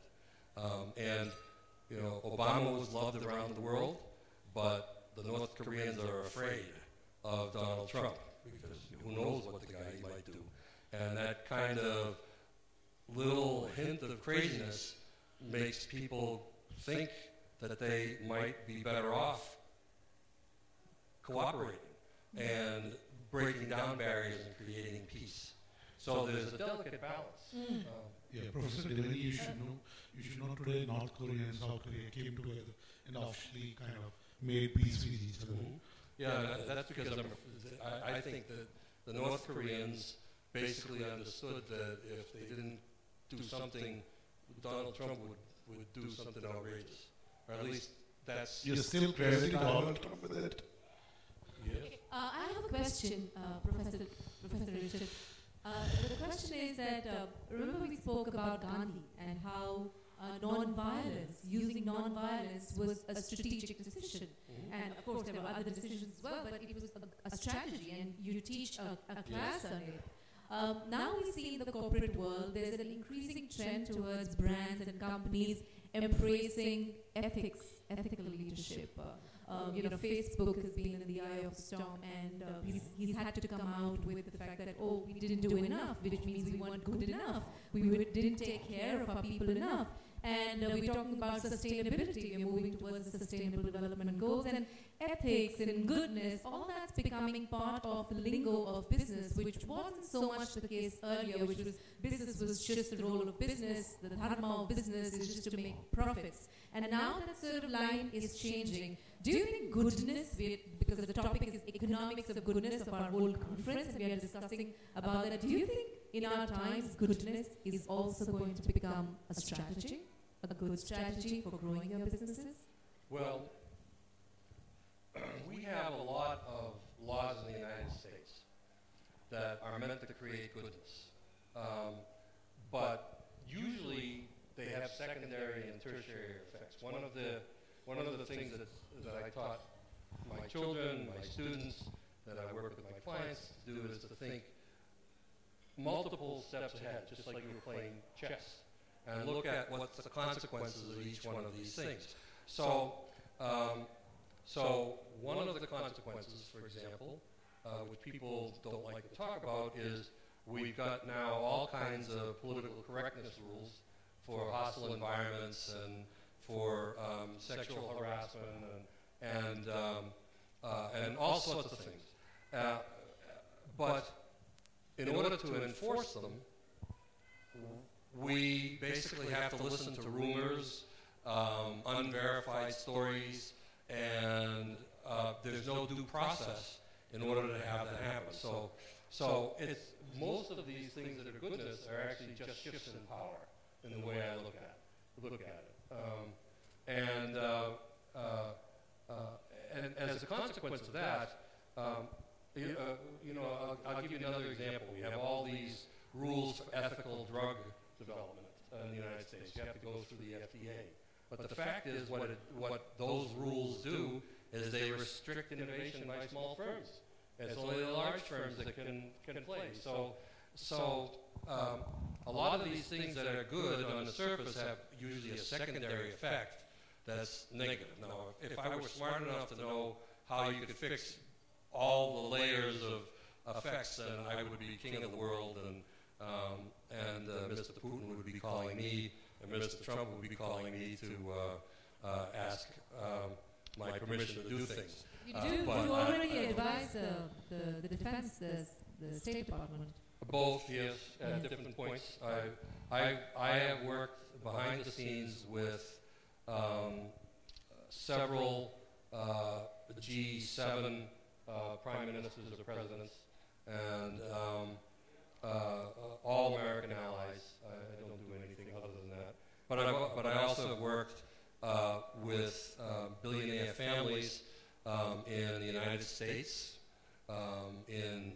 And Obama was loved around the world, but the North Koreans are afraid of Donald Trump because who knows what the guy might do. And that kind of little hint of craziness makes people think that they might be better off cooperating and breaking down barriers and creating peace. So there's a delicate balance. Professor Devani, you should know today North Korea and South Korea came together and officially kind of made peace with each other. Yeah, that's because I think that the North Koreans basically understood that if they didn't do something, Donald Trump would do something outrageous. Or at least that's... You're still crediting Donald Trump with it? Yeah. I have a question, Professor Richard. The question is that, remember we spoke about Gandhi and how using non-violence was a strategic decision. And of course there were other decisions as well, but it was a strategy, and you teach a class on it. Now we see in the corporate world there's an increasing trend towards brands and companies embracing ethical leadership. Facebook has been in the eye of the storm, and he's had to come out with the fact that, we didn't do enough, which means we weren't good enough. We didn't take care of our people enough. And we're talking about sustainability. We're moving towards the sustainable development goals, and ethics and goodness, all that's becoming part of the lingo of business, which wasn't so much the case earlier, which was business was just the role of business, the dharma of business is just to make profits. And now that sort of line is changing. Do you think goodness, because the topic is economics of goodness of our whole conference, and we are discussing about that, do you think in our times goodness is also going to become a strategy, a good strategy for growing your businesses? Well, we have a lot of laws in the United States that are meant to create goodness. But usually they have secondary and tertiary effects. One of the things that I taught my children, my students, that I work with my clients to do is to think multiple steps ahead, just like you were playing chess, and look at what's the consequences of each one of these things. So one of the consequences, for example, which people don't like to talk about, is we've got now all kinds of political correctness rules for hostile environments and for sexual harassment and all sorts of things. But in order to enforce them, we basically have to listen to rumors, unverified stories, and there's no due process in order to have that happen. So it's most of these things that are goodness are actually just shifts in power in the way I look at it. And as a consequence of that, I'll give you another example. We have all these rules for ethical drug development in the United States. You have to go through the FDA. But the fact is, what those rules do is they restrict innovation by small firms. It's only the large firms that can play. So a lot of these things that are good on the surface have usually a secondary effect that's negative. Now, if I were smart enough to know how you could fix all the layers of effects, then I would be king of the world, and Mr. Putin would be calling me, and Mr. Trump would be calling me to ask my permission to do things. You already advise the defense, the State Department. Both, yes, at different points. I have worked behind the scenes with several G7 prime ministers or presidents, and all American allies. I don't do anything other than that. But I also have worked with billionaire families in the United States, in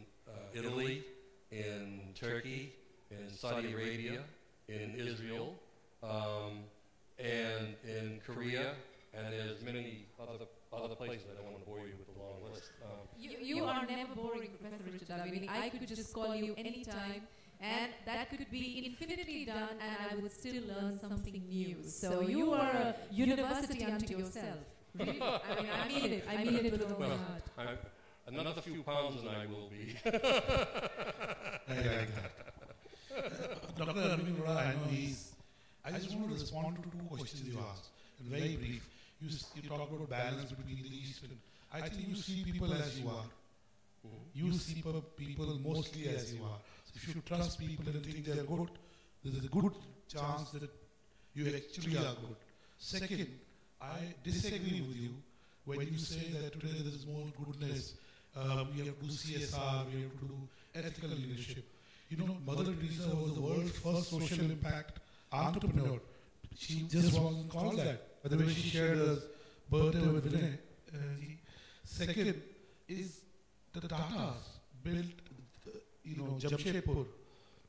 Italy, in Turkey, in Saudi Arabia, in Israel, and in Korea, and there's many other places. I don't want to bore you with a long list. You are never boring, Professor Richard. I mean, I could just call you anytime, and that could be infinitely done, and I would still learn something new. So you are a university unto yourself. Really? I mean it with all my heart. Another few pounds and I will be. I like that. Dr. Arvind Vora, I know I just want to respond to two questions you asked, and very brief. You talk about balance between the East and I think you see people as you are. You see people mostly as you are. So if you trust people and think they are good, there is a good chance that you actually are good. Second, I disagree with you when you say that today there is more goodness. We have to do CSR, we have to do ethical leadership. You know, Mother Teresa was the world's first social impact entrepreneur. She just wasn't called that. By the way, she shared her birthday with Vinay. Second is the Tatas built, Jamshedpur.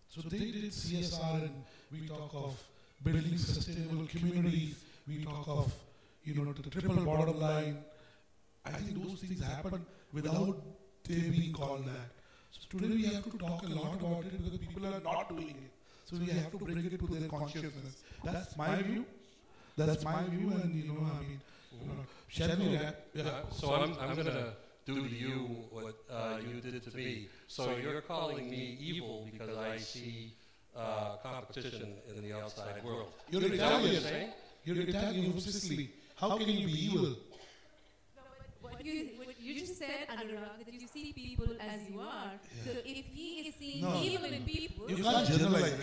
So they did CSR, and we talk of building sustainable communities. We talk of, the triple bottom line. I think those things happen without they being called that. So today we have to talk a lot about it because people are not doing it. So we have to bring it to their consciousness. That's my view. And shall we wrap? Yeah. So I'm going to do to you what you did to me. So you're calling me evil because I see competition in the outside world. You're Italian. You're Italian from Sicily. How can you be evil? What you just said, Anurag, that you see people as you are. Yeah. So if he is seeing evil in people... You can't generalize.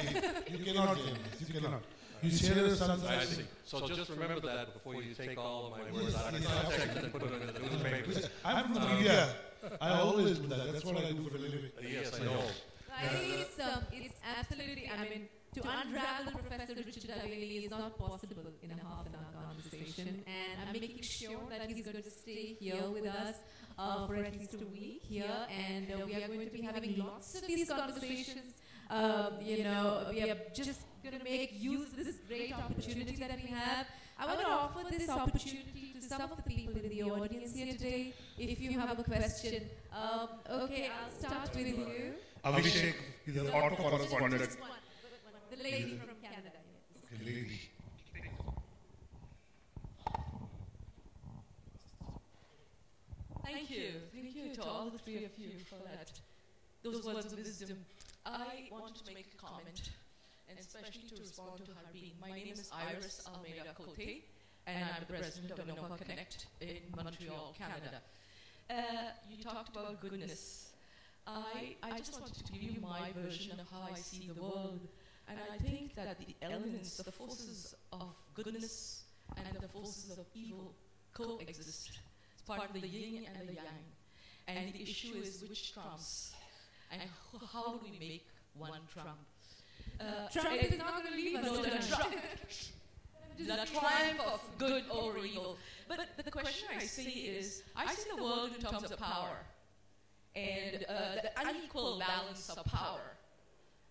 You cannot generalize. You cannot. You share something. I see. So just remember that before you take all of my words out of context and put them in the newspapers. I'm from the media. I always do that. That's what I do for a living. Yes, I know. I think it's absolutely, to unravel Professor Richard Daveli is not possible in a half-an-hour conversation, and I'm making sure that he's going to stay here with us for at least a week here, and we are going to be having lots of these conversations. We are just going to make use of this great opportunity that we have. I want to offer this opportunity to some of the people in the audience here today. If you have a question, okay, I'll start with you. Abhishek is an auto correspondent. The lady from Canada. Okay, lady. Thank you. Thank you to all the three of you for those words of wisdom. I wanted to make a comment, and especially to respond to Harbeen. My name is Iris Almeida Cote, and I'm the president of Innova Connect in Montreal, Canada. You talked about goodness. I just wanted to give you my version of how I see the world, and I think that the elements, the forces of goodness and the forces of evil coexist. It's part of the yin and the yang. And the issue is which trumps, and how do we make one trump? Trump is not going to leave us. No, the triumph of good over evil. But the question I see is, I see the world in terms of power, and the unequal balance of power,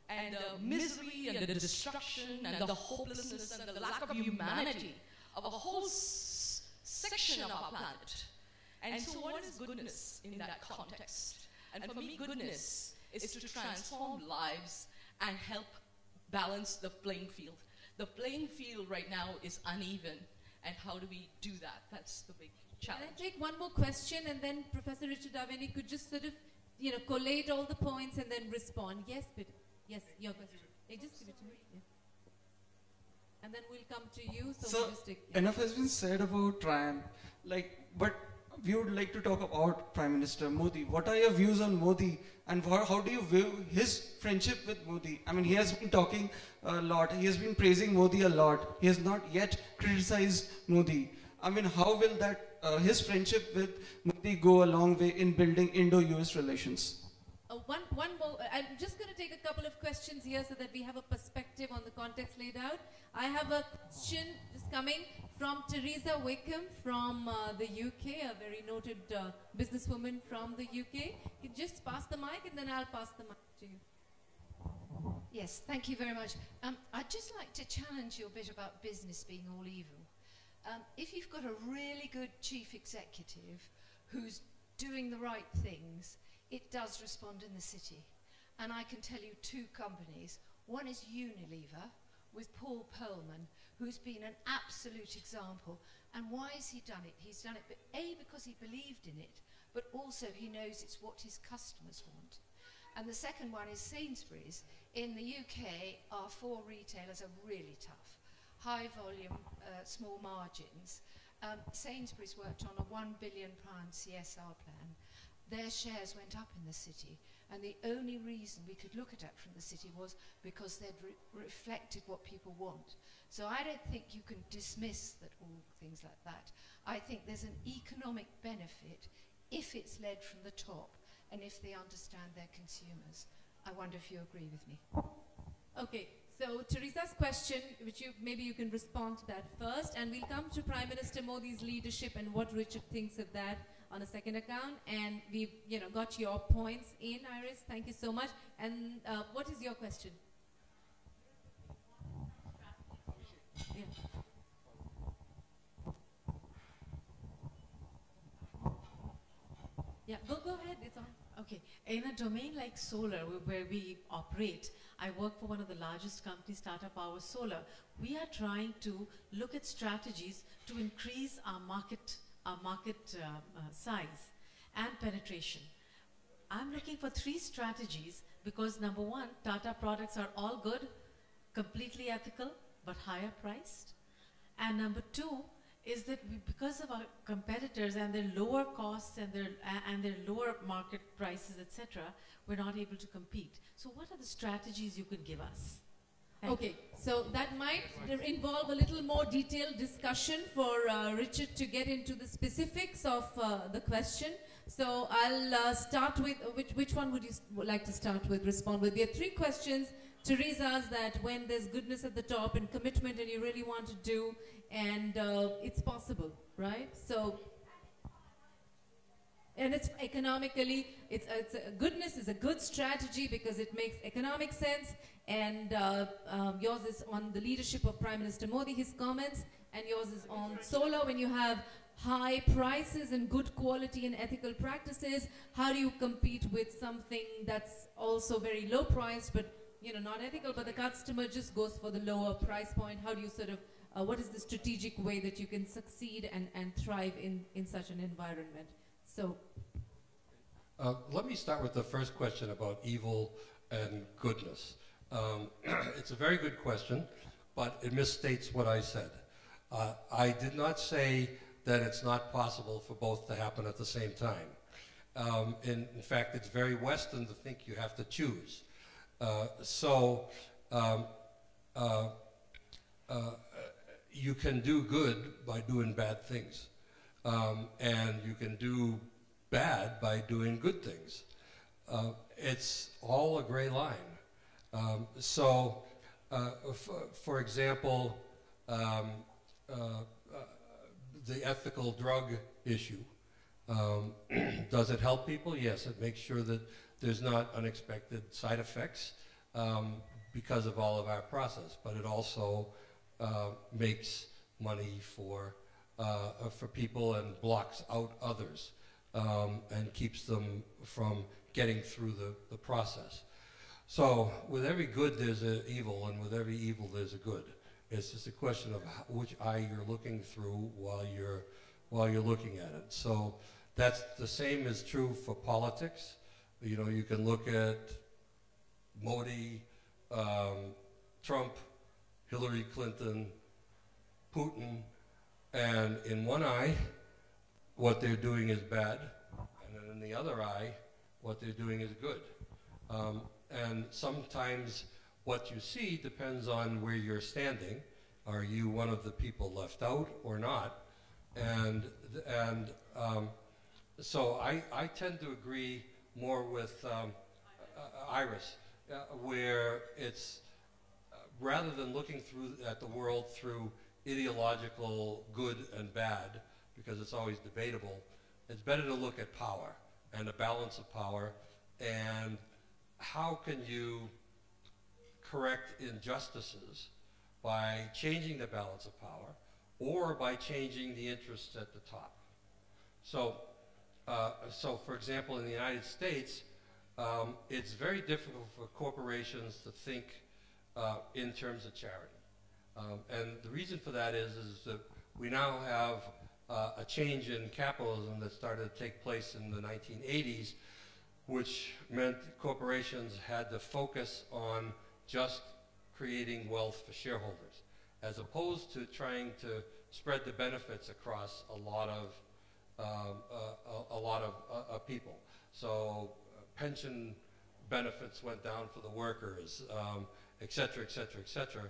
and the misery and the destruction and the hopelessness and the lack of humanity of a whole section of our planet. And so what is goodness in that context? And for me, goodness is to transform lives and help balance the playing field. The playing field right now is uneven, and how do we do that? That's the big challenge. Can I take one more question, and then Professor Richard Daveni could just sort of, collate all the points and then respond. Yes, Peter. Yes, your question. Hey, just give it to me. Yeah. And then we'll come to you. So we'll just take, enough has been said about triumph. But we would like to talk about Prime Minister Modi. What are your views on Modi, and how do you view his friendship with Modi? I mean, he has been talking a lot. He has been praising Modi a lot. He has not yet criticized Modi. I mean, how will that his friendship with Modi go a long way in building Indo-US relations? One more. I'm just going to take a couple of questions here so that we have a perspective on the context laid out. I have a question just coming from Teresa Wickham from the UK, a very noted businesswoman from the UK. You just pass the mic and then I'll pass the mic to you. Yes, thank you very much. I'd just like to challenge you a bit about business being all evil. If you've got a really good chief executive who's doing the right things, it does respond in the city. And I can tell you two companies. One is Unilever with Paul Perlman, who's been an absolute example. And why has he done it? He's done it, because he believed in it, but also he knows it's what his customers want. And the second one is Sainsbury's. In the UK, our four retailers are really tough. High volume, small margins. Sainsbury's worked on a £1 billion CSR plan. Their shares went up in the city, and the only reason we could look at it from the city was because they'd reflected what people want. So I don't think you can dismiss that all things like that. I think there's an economic benefit if it's led from the top and if they understand their consumers. I wonder if you agree with me. Okay, so Teresa's question, which maybe you can respond to that first, and we'll come to Prime Minister Modi's leadership and what Richard thinks of that on a second account. And we've got your points in, Iris. Thank you so much. And what is your question? Yeah. Yeah, go ahead, it's on. Okay, in a domain like solar, where we operate, I work for one of the largest companies, Tata Power Solar. We are trying to look at strategies to increase our market size and penetration. I'm looking for 3 strategies because number 1, Tata products are all good, completely ethical, but higher priced. And number 2 is that because of our competitors and their lower costs and their lower market prices, etc., we're not able to compete. So what are the strategies you could give us? Okay, so that might involve a little more detailed discussion for Richard to get into the specifics of the question. So I'll start with, which one would you like to start with, respond with? We have 3 questions. Teresa's that when there's goodness at the top and commitment and you really want to do, and it's possible, right? So, and it's economically, goodness is a good strategy because it makes economic sense, and yours is on the leadership of Prime Minister Modi, his comments, and yours is on solar. When you have high prices and good quality and ethical practices, how do you compete with something that's also very low priced but not ethical, but the customer just goes for the lower price point? How do you sort of, what is the strategic way that you can succeed and thrive in such an environment? So, Let me start with the first question about evil and goodness. It's a very good question, but it misstates what I said. I did not say that it's not possible for both to happen at the same time. In fact, it's very Western to think you have to choose. You can do good by doing bad things, and you can do bad by doing good things. It's all a gray line. For example, the ethical drug issue. Does it help people? Yes, it makes sure that there's not unexpected side effects because of all of our process, but it also makes money for people and blocks out others and keeps them from getting through the process. So with every good there's an evil, and with every evil there's a good. It's just a question of which eye you're looking through while you're looking at it. So that's the same is true for politics. You know, you can look at Modi, Trump, Hillary Clinton, Putin, and in one eye, what they're doing is bad, and then in the other eye, what they're doing is good. And sometimes what you see depends on where you're standing. Are you one of the people left out or not? So I tend to agree more with Iris, where it's rather than looking at the world through ideological good and bad, because it's always debatable, it's better to look at power and the balance of power, and how can you correct injustices by changing the balance of power or by changing the interests at the top. So for example, in the United States, it's very difficult for corporations to think in terms of charity. And the reason for that is that we now have a change in capitalism that started to take place in the 1980s, which meant corporations had to focus on just creating wealth for shareholders, as opposed to trying to spread the benefits across a lot of people. So pension benefits went down for the workers, et cetera, et cetera, et cetera.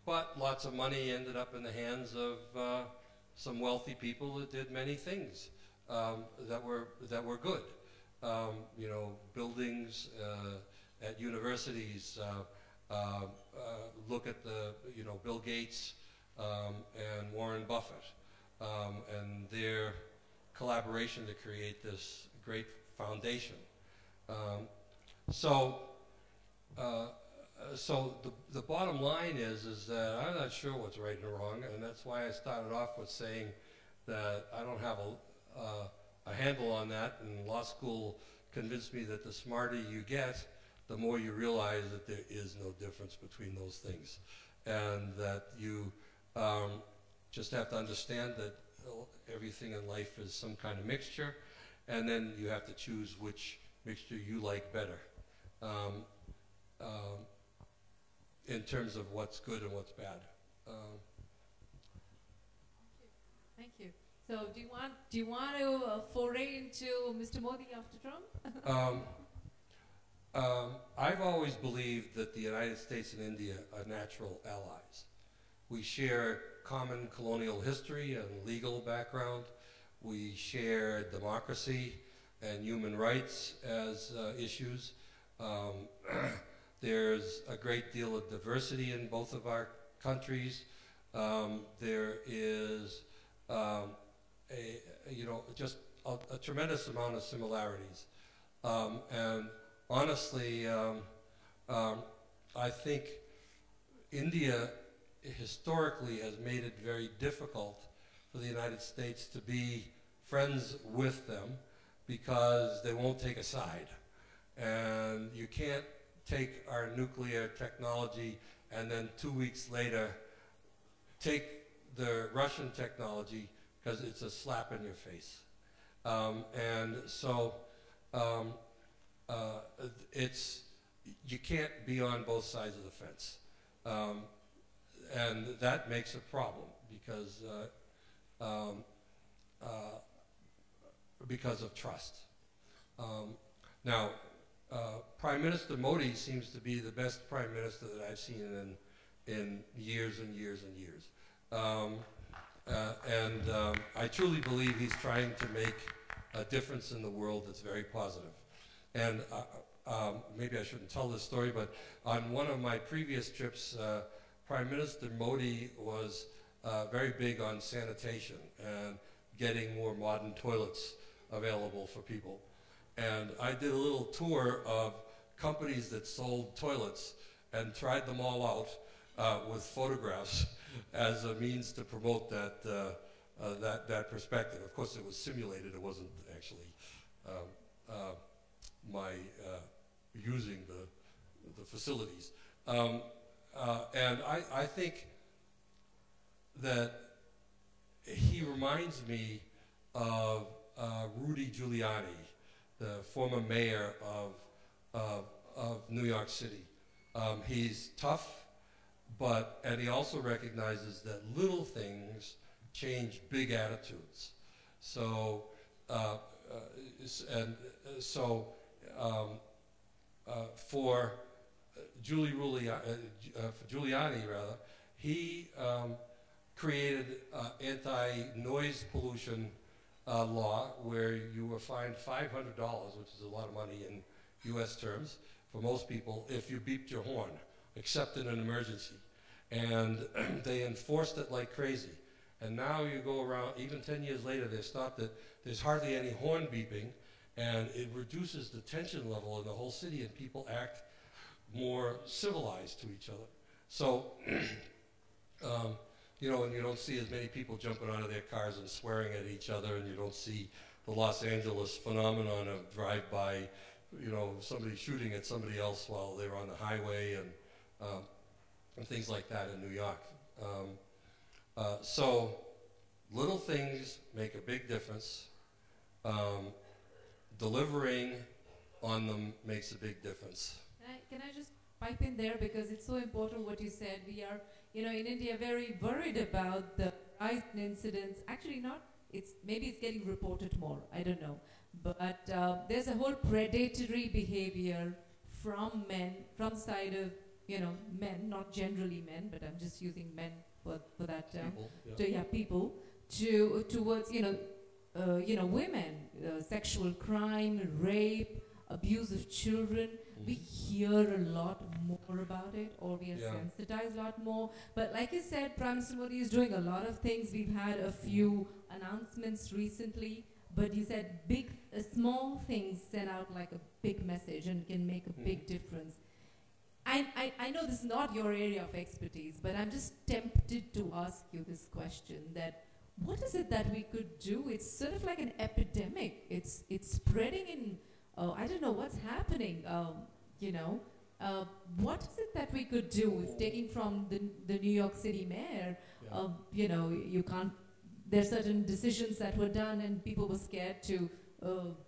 But lots of money ended up in the hands of some wealthy people that did many things that were good. You know, buildings at universities. Look at Bill Gates and Warren Buffett and their collaboration to create this great foundation. So the bottom line is that I'm not sure what's right and wrong, and that's why I started off with saying that I don't have a handle on that, and law school convinced me that the smarter you get, the more you realize that there is no difference between those things, and that you just have to understand that everything in life is some kind of mixture, and then you have to choose which mixture you like better in terms of what's good and what's bad. thank you. So do you want to foray into Mr. Modi after Trump? I've always believed that the United States and India are natural allies. We share common colonial history and legal background. We share democracy and human rights as issues. There's a great deal of diversity in both of our countries. There is just a tremendous amount of similarities. And honestly, I think India historically has made it very difficult for the United States to be friends with them because they won't take a side. And you can't take our nuclear technology and then 2 weeks later take the Russian technology, because it's a slap in your face. And so you can't be on both sides of the fence. And that makes a problem because of trust. Now, Prime Minister Modi seems to be the best Prime Minister that I've seen in years and years and years. I truly believe he's trying to make a difference in the world that's very positive. And maybe I shouldn't tell this story, but on one of my previous trips, Prime Minister Modi was very big on sanitation and getting more modern toilets available for people. And I did a little tour of companies that sold toilets and tried them all out with photographs as a means to promote that perspective. Of course, it was simulated. It wasn't actually my using the facilities. And I think that he reminds me of Rudy Giuliani, the former mayor of New York City. He's tough, and he also recognizes that little things change big attitudes. So, for Giuliani, rather, he created anti-noise pollution law where you were fined $500, which is a lot of money in U.S. terms for most people, if you beeped your horn, except in an emergency. And they enforced it like crazy. And now you go around, even 10 years later, they stopped it. There's hardly any horn beeping, and it reduces the tension level in the whole city, and people act more civilized to each other. So, you know, and you don't see as many people jumping out of their cars and swearing at each other, and you don't see the Los Angeles phenomenon of drive-by, you know, somebody shooting at somebody else while they're on the highway, and things like that in New York. So little things make a big difference. Delivering on them makes a big difference. Can I just pipe in there, because it's so important what you said. We are, you know, in India very worried about the rise in incidents. Actually not, maybe it's getting reported more, I don't know. But there's a whole predatory behavior from men, from the side of, you know, men, not generally men, but I'm just using men for that term. People, towards, you know, women, sexual crime, rape, abuse of children. We hear a lot more about it, or we are sensitized a lot more. But like you said, Prime Minister Modi is doing a lot of things. We've had a few announcements recently, but you said small things send out like a big message and can make a big difference. I know this is not your area of expertise, but I'm just tempted to ask you this question, that what is it that we could do? It's sort of like an epidemic. It's spreading in, I don't know what's happening, you know. What is it that we could do? Taking from the New York City mayor, you know, you can't, there's certain decisions that were done and people were scared to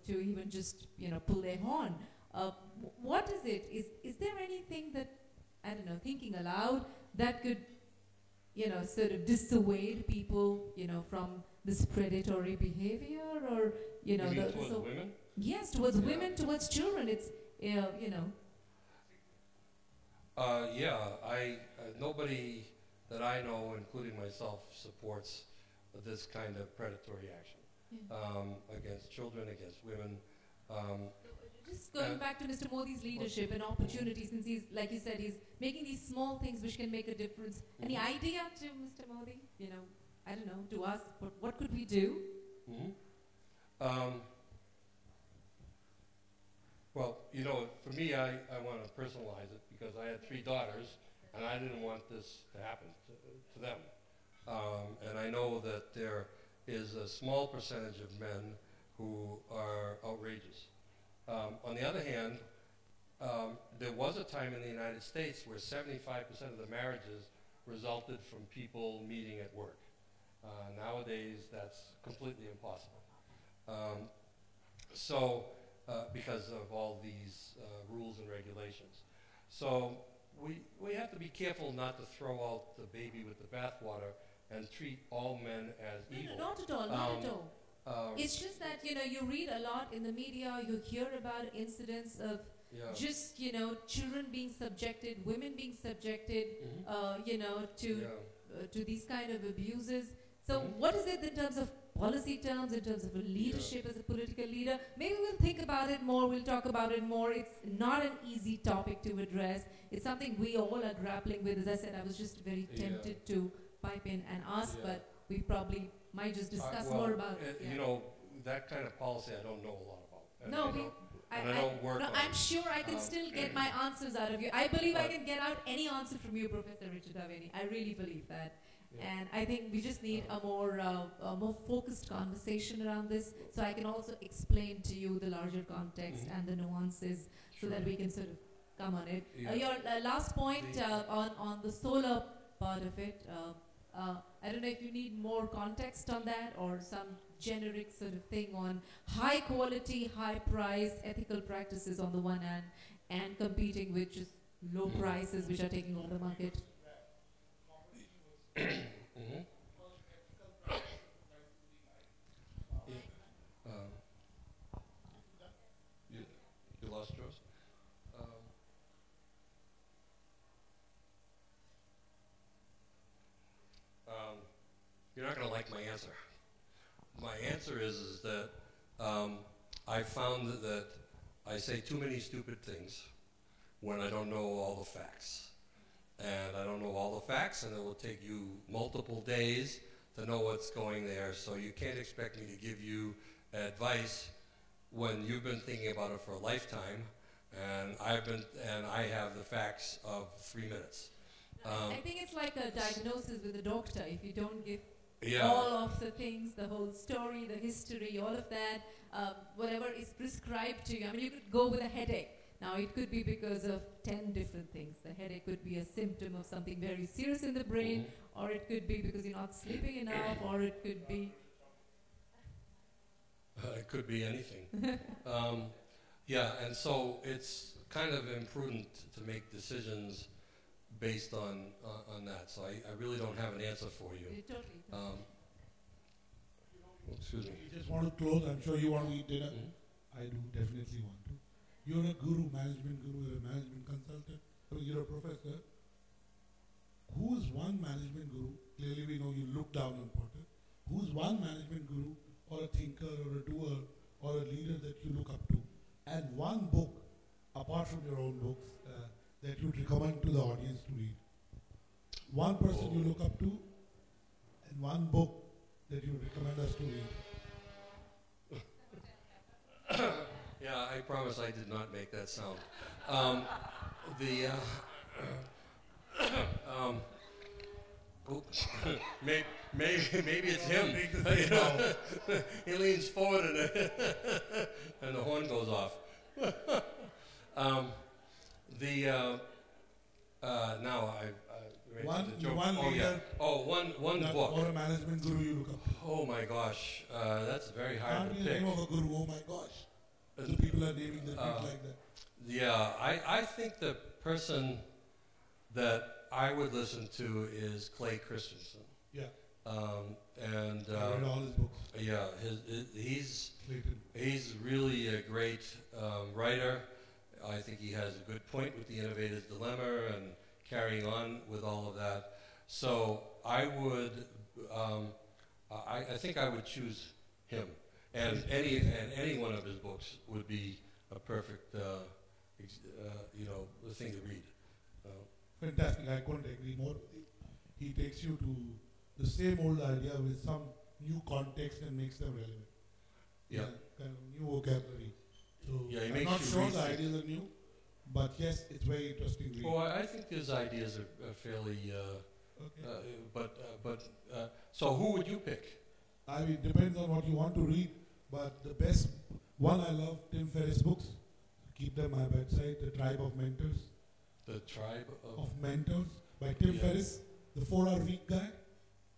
even just, you know, pull their horn. What is it? Is there anything that, I don't know, thinking aloud, that could, you know, sort of dissuade people, you know, from this predatory behavior, or, you know, towards women? Yes, towards women, towards children. It's, you know. Nobody that I know, including myself, supports this kind of predatory action against children, against women. Just going back to Mr. Modi's leadership and opportunities, since he's, like you said, he's making these small things which can make a difference. Any idea to Mr. Modi? You know, I don't know, to us, but what could we do? Well, you know, for me, I want to personalize it, because I had 3 daughters, and I didn't want this to happen to them. And I know that there is a small percentage of men who are outrageous. On the other hand, there was a time in the United States where 75% of the marriages resulted from people meeting at work. Nowadays, that's completely impossible. Um, so, because of all these rules and regulations. So we have to be careful not to throw out the baby with the bathwater and treat all men as evil. No, not at all, not at all. It's just that, you read a lot in the media, you hear about incidents of just, children being subjected, women being subjected, to these kind of abuses. So what is it in terms of policy terms, in terms of a leadership as a political leader? Maybe we'll think about it more, we'll talk about it more. It's not an easy topic to address. It's something we all are grappling with. As I said, I was just very tempted to pipe in and ask, but we probably might just discuss more about it. That kind of policy I don't know a lot about. No, I'm sure I can still get my answers out of you. I believe I can get out any answer from you, Professor Richard Aveni. I really believe that. Yeah. And I think we just need a more focused conversation around this, so I can also explain to you the larger context and the nuances, so that we can sort of come on it. Your last point on the solar part of it, I don't know if you need more context on that, or some generic sort of thing on high quality, high price, ethical practices on the one hand, and competing with just low prices which are taking over the market. You lost yours? You're not going to like my answer. My answer is that I found that I say too many stupid things when I don't know all the facts. And I don't know all the facts, and it will take you multiple days to know what's going there. So you can't expect me to give you advice when you've been thinking about it for a lifetime, and I have the facts of 3 minutes. I think it's like a diagnosis with a doctor. If you don't give all of the things, the whole story, the history, all of that, whatever is prescribed to you. I mean, you could go with a headache. Now, it could be because of 10 different things. The headache could be a symptom of something very serious in the brain, or it could be because you're not sleeping enough, or it could be... It could be anything. And so it's kind of imprudent to make decisions based on that. So I really don't have an answer for you. Totally. Excuse me. You just want to close. I'm sure you want to eat dinner. I do definitely want to. You're a guru, management guru, you're a management consultant, you're a professor. Who's one management guru? Clearly we know you look down on Potter. Who's one management guru, or a thinker, or a doer, or a leader that you look up to? And one book, apart from your own books, that you'd recommend to the audience to read. One person you look up to, and one book that you would recommend us to read. Yeah, I promise I did not make that sound. Maybe it's him. He leans forward and the horn goes off. Now One book. Or a management guru you look up to. Oh my gosh, that's very hard Can't to be the pick. name of a guru, oh my gosh. The people are naming their feet like that. Yeah, I think the person that I would listen to is Clay Christensen. Yeah. I read all his books. Yeah, he's really a great writer. I think he has a good point with the innovator's dilemma and carrying on with all of that. So I would, I think I would choose him, and any one of his books would be a perfect, thing to read. Fantastic, I couldn't agree more. He takes you to the same old idea with some new context and makes them relevant. Yeah. Kind of new vocabulary. So Yeah, he I'm makes not you sure the rethink. ideas are new, but yes, it's very interesting read. Well, I think his ideas are fairly, Okay. so who would you pick? I mean, depends on what you want to read, but the best one I love, Tim Ferriss' books. Keep them at my bedside, The Tribe of Mentors. The Tribe Of Mentors by Tim Yes. Ferriss, the 4-hour week guy.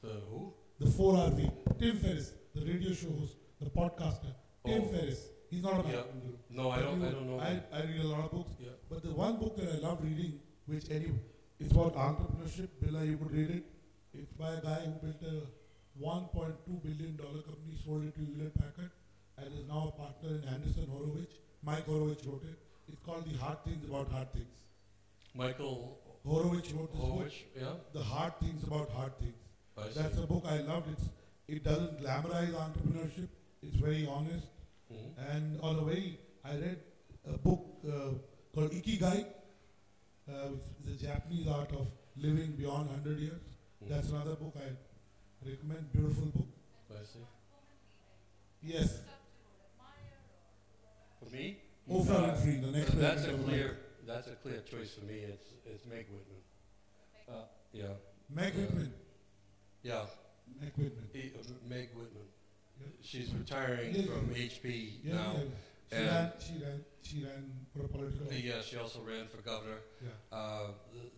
The who? The 4-hour week. Tim Ferriss, the radio show host, the podcaster, Tim Ferriss. He's not a Yeah. guru. No, I But don't. you- I don't know. I read a lot of books. Yeah. But the one book that I love reading, which it's about entrepreneurship. Billa, you could read it. It's by a guy who built a $1.2 billion company, sold it to Hewlett Packard, and is now a partner in Anderson Horowitz. Mike Horowitz wrote it. It's called The Hard Things About Hard Things. Michael Horowitz wrote this book, Horowitz, yeah. The Hard Things About Hard Things. I That's see. a book I loved. It doesn't glamorize entrepreneurship. It's very honest. Mhm. And on the way, I read a book called Ikigai, which is the Japanese art of living beyond 100 years. Mhm. That's another book I recommend. Beautiful book. I see. Yes. For me, Oprah Winfrey, the next that's a president of clear. That's a clear choice for me. It's Meg Whitman. Yeah. Meg Whitman. Yeah. Meg Whitman. Meg Whitman. Yeah. She's retiring Yeah, from yeah. HP Yeah, now. yeah. She ran for a political. Yeah, she also ran for governor. Yeah.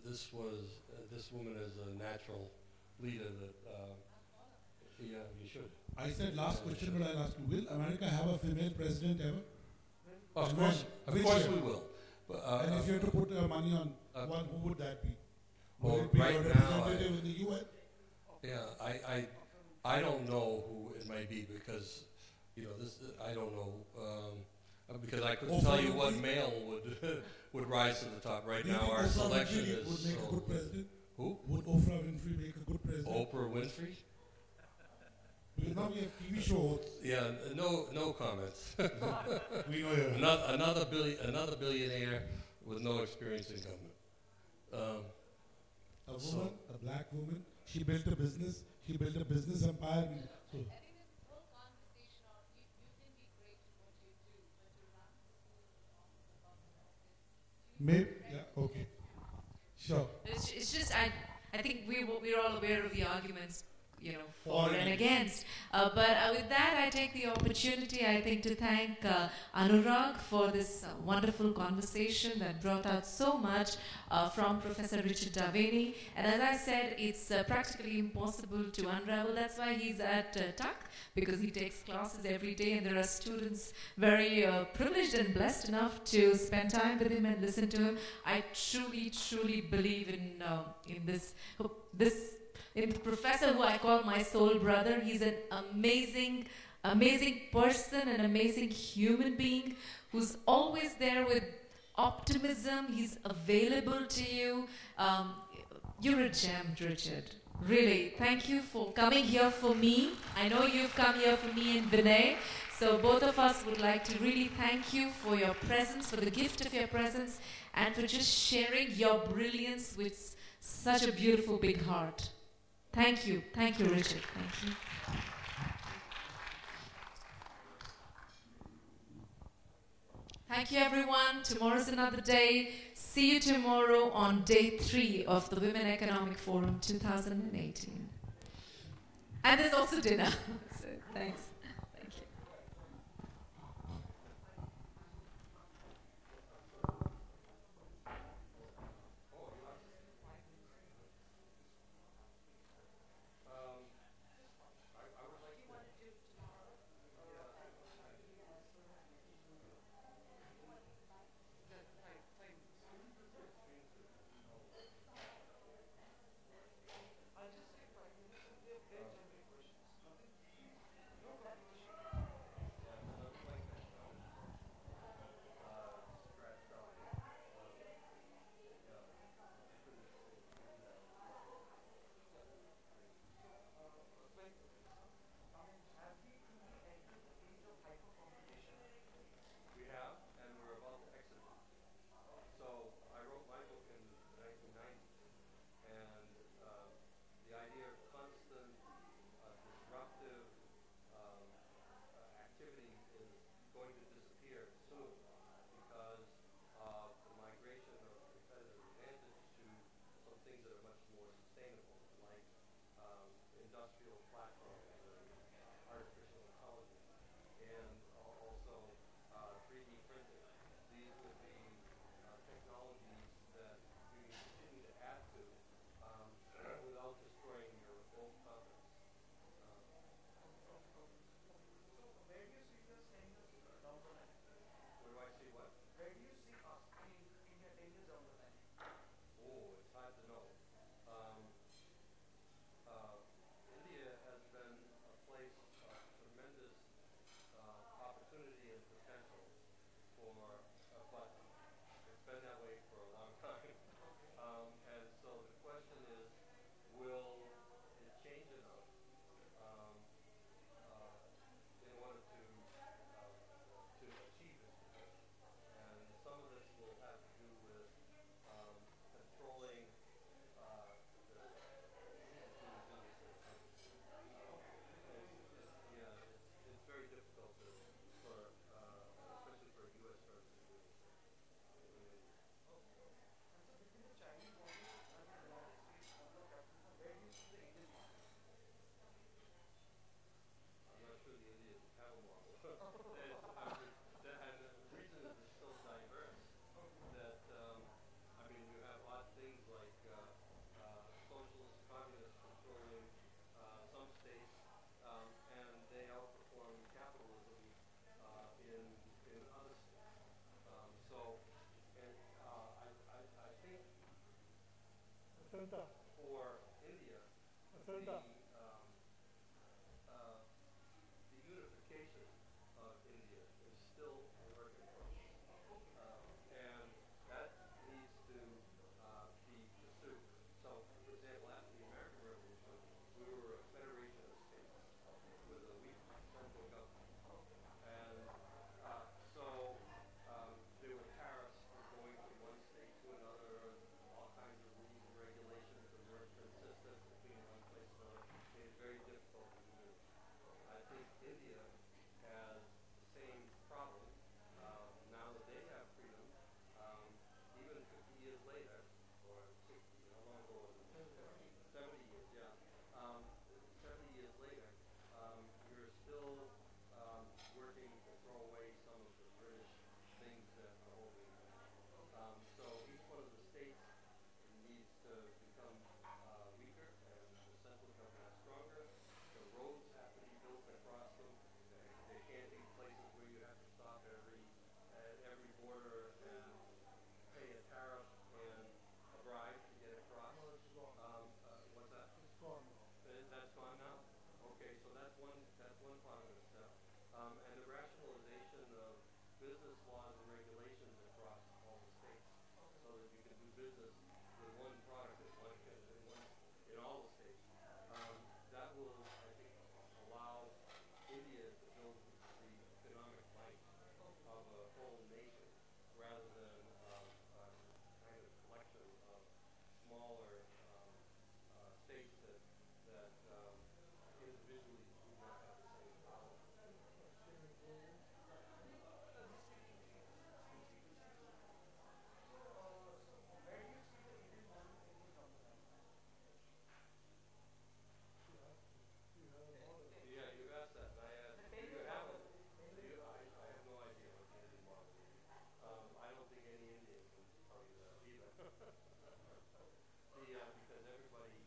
This woman is a natural leader that, yeah, you should. I said last question, but I'll ask you, will America have a female president ever? Of And course, when? of Which course year? we will. But, And if you had to put money on one, who would that be? well, Would it be right a now, representative in the UN? yeah, I don't know who it may be because, I don't know, because I couldn't tell you what male would rise to the top. Right Do you now, think our Oprah selection Winfrey is would make a so good president? Who? Would Oprah Winfrey make a good president? Oprah Winfrey? Because now we have TV shows. Yeah, no comments. We know you're Another billionaire with no experience in government. a woman, a black woman. She built a business. She built a business empire. So, maybe, yeah, okay. Sure. It's just, I think we're all aware of the arguments, For for and and against. But with that, I take the opportunity, I think, to thank Anurag for this wonderful conversation that brought out so much from Professor Richard Daveni. And as I said, it's practically impossible to unravel. That's why he's at TUC, because he takes classes every day, and there are students very privileged and blessed enough to spend time with him and listen to him. I truly, truly believe in in the professor who I call my soul brother. He's an amazing, amazing person, an amazing human being who's always there with optimism. He's available to you. You're a gem, Richard. Really, thank you for coming here for me. I know you've come here for me and Vinay. So both of us would like to really thank you for your presence, for the gift of your presence, and for just sharing your brilliance with such a beautiful big heart. Thank you, Richard. Thank you. Thank you, everyone. Tomorrow's another day. See you tomorrow on day 3 of the Women Economic Forum 2018. And there's also dinner. So, thanks. Thank you. but it's been that way for a long time. And so the question is, will it change enough in order to achieve this goal? And some of this will have to do with controlling the businesses. It's very difficult especially for U.S. firms to do this. I'm not sure the Indians have a model. And the reason is it's so diverse that, you have odd things like socialist, communist controlling some states, and they outperform capitalism in other states. I think for India, the unification of India is still a work in progress. And that needs to be pursued. So, for example, after the American Revolution, we were a federation of states with a weak central government. And there were tariffs for going from one state to another, all kinds of rules and regulations that weren't consistent between one place and another. Made it very difficult to do business. I think India has the same problem now that they have freedom, even 50 years later, or 60, how long ago was it? 70 years, yeah. 70 years later, you're still working to throw away some of the British things that are holding you back. So each one of the states needs to become weaker and the central government stronger. The roads have to be built across them. They can't be places where you have to stop at every border and pay a tariff and a bribe to get across. What's that? It's gone. That's gone now? Okay, so that's one part of the step. And the rationalization of business laws and regulations across all the states so that you can do business with one product in all the states. That will, I think, allow India to build the economic might of a whole nation rather than a kind of collection of smaller states that individually do not have the same power. Yeah, you asked that. I have no idea what the Indian model is. I don't think any Indian can tell you that either. Because everybody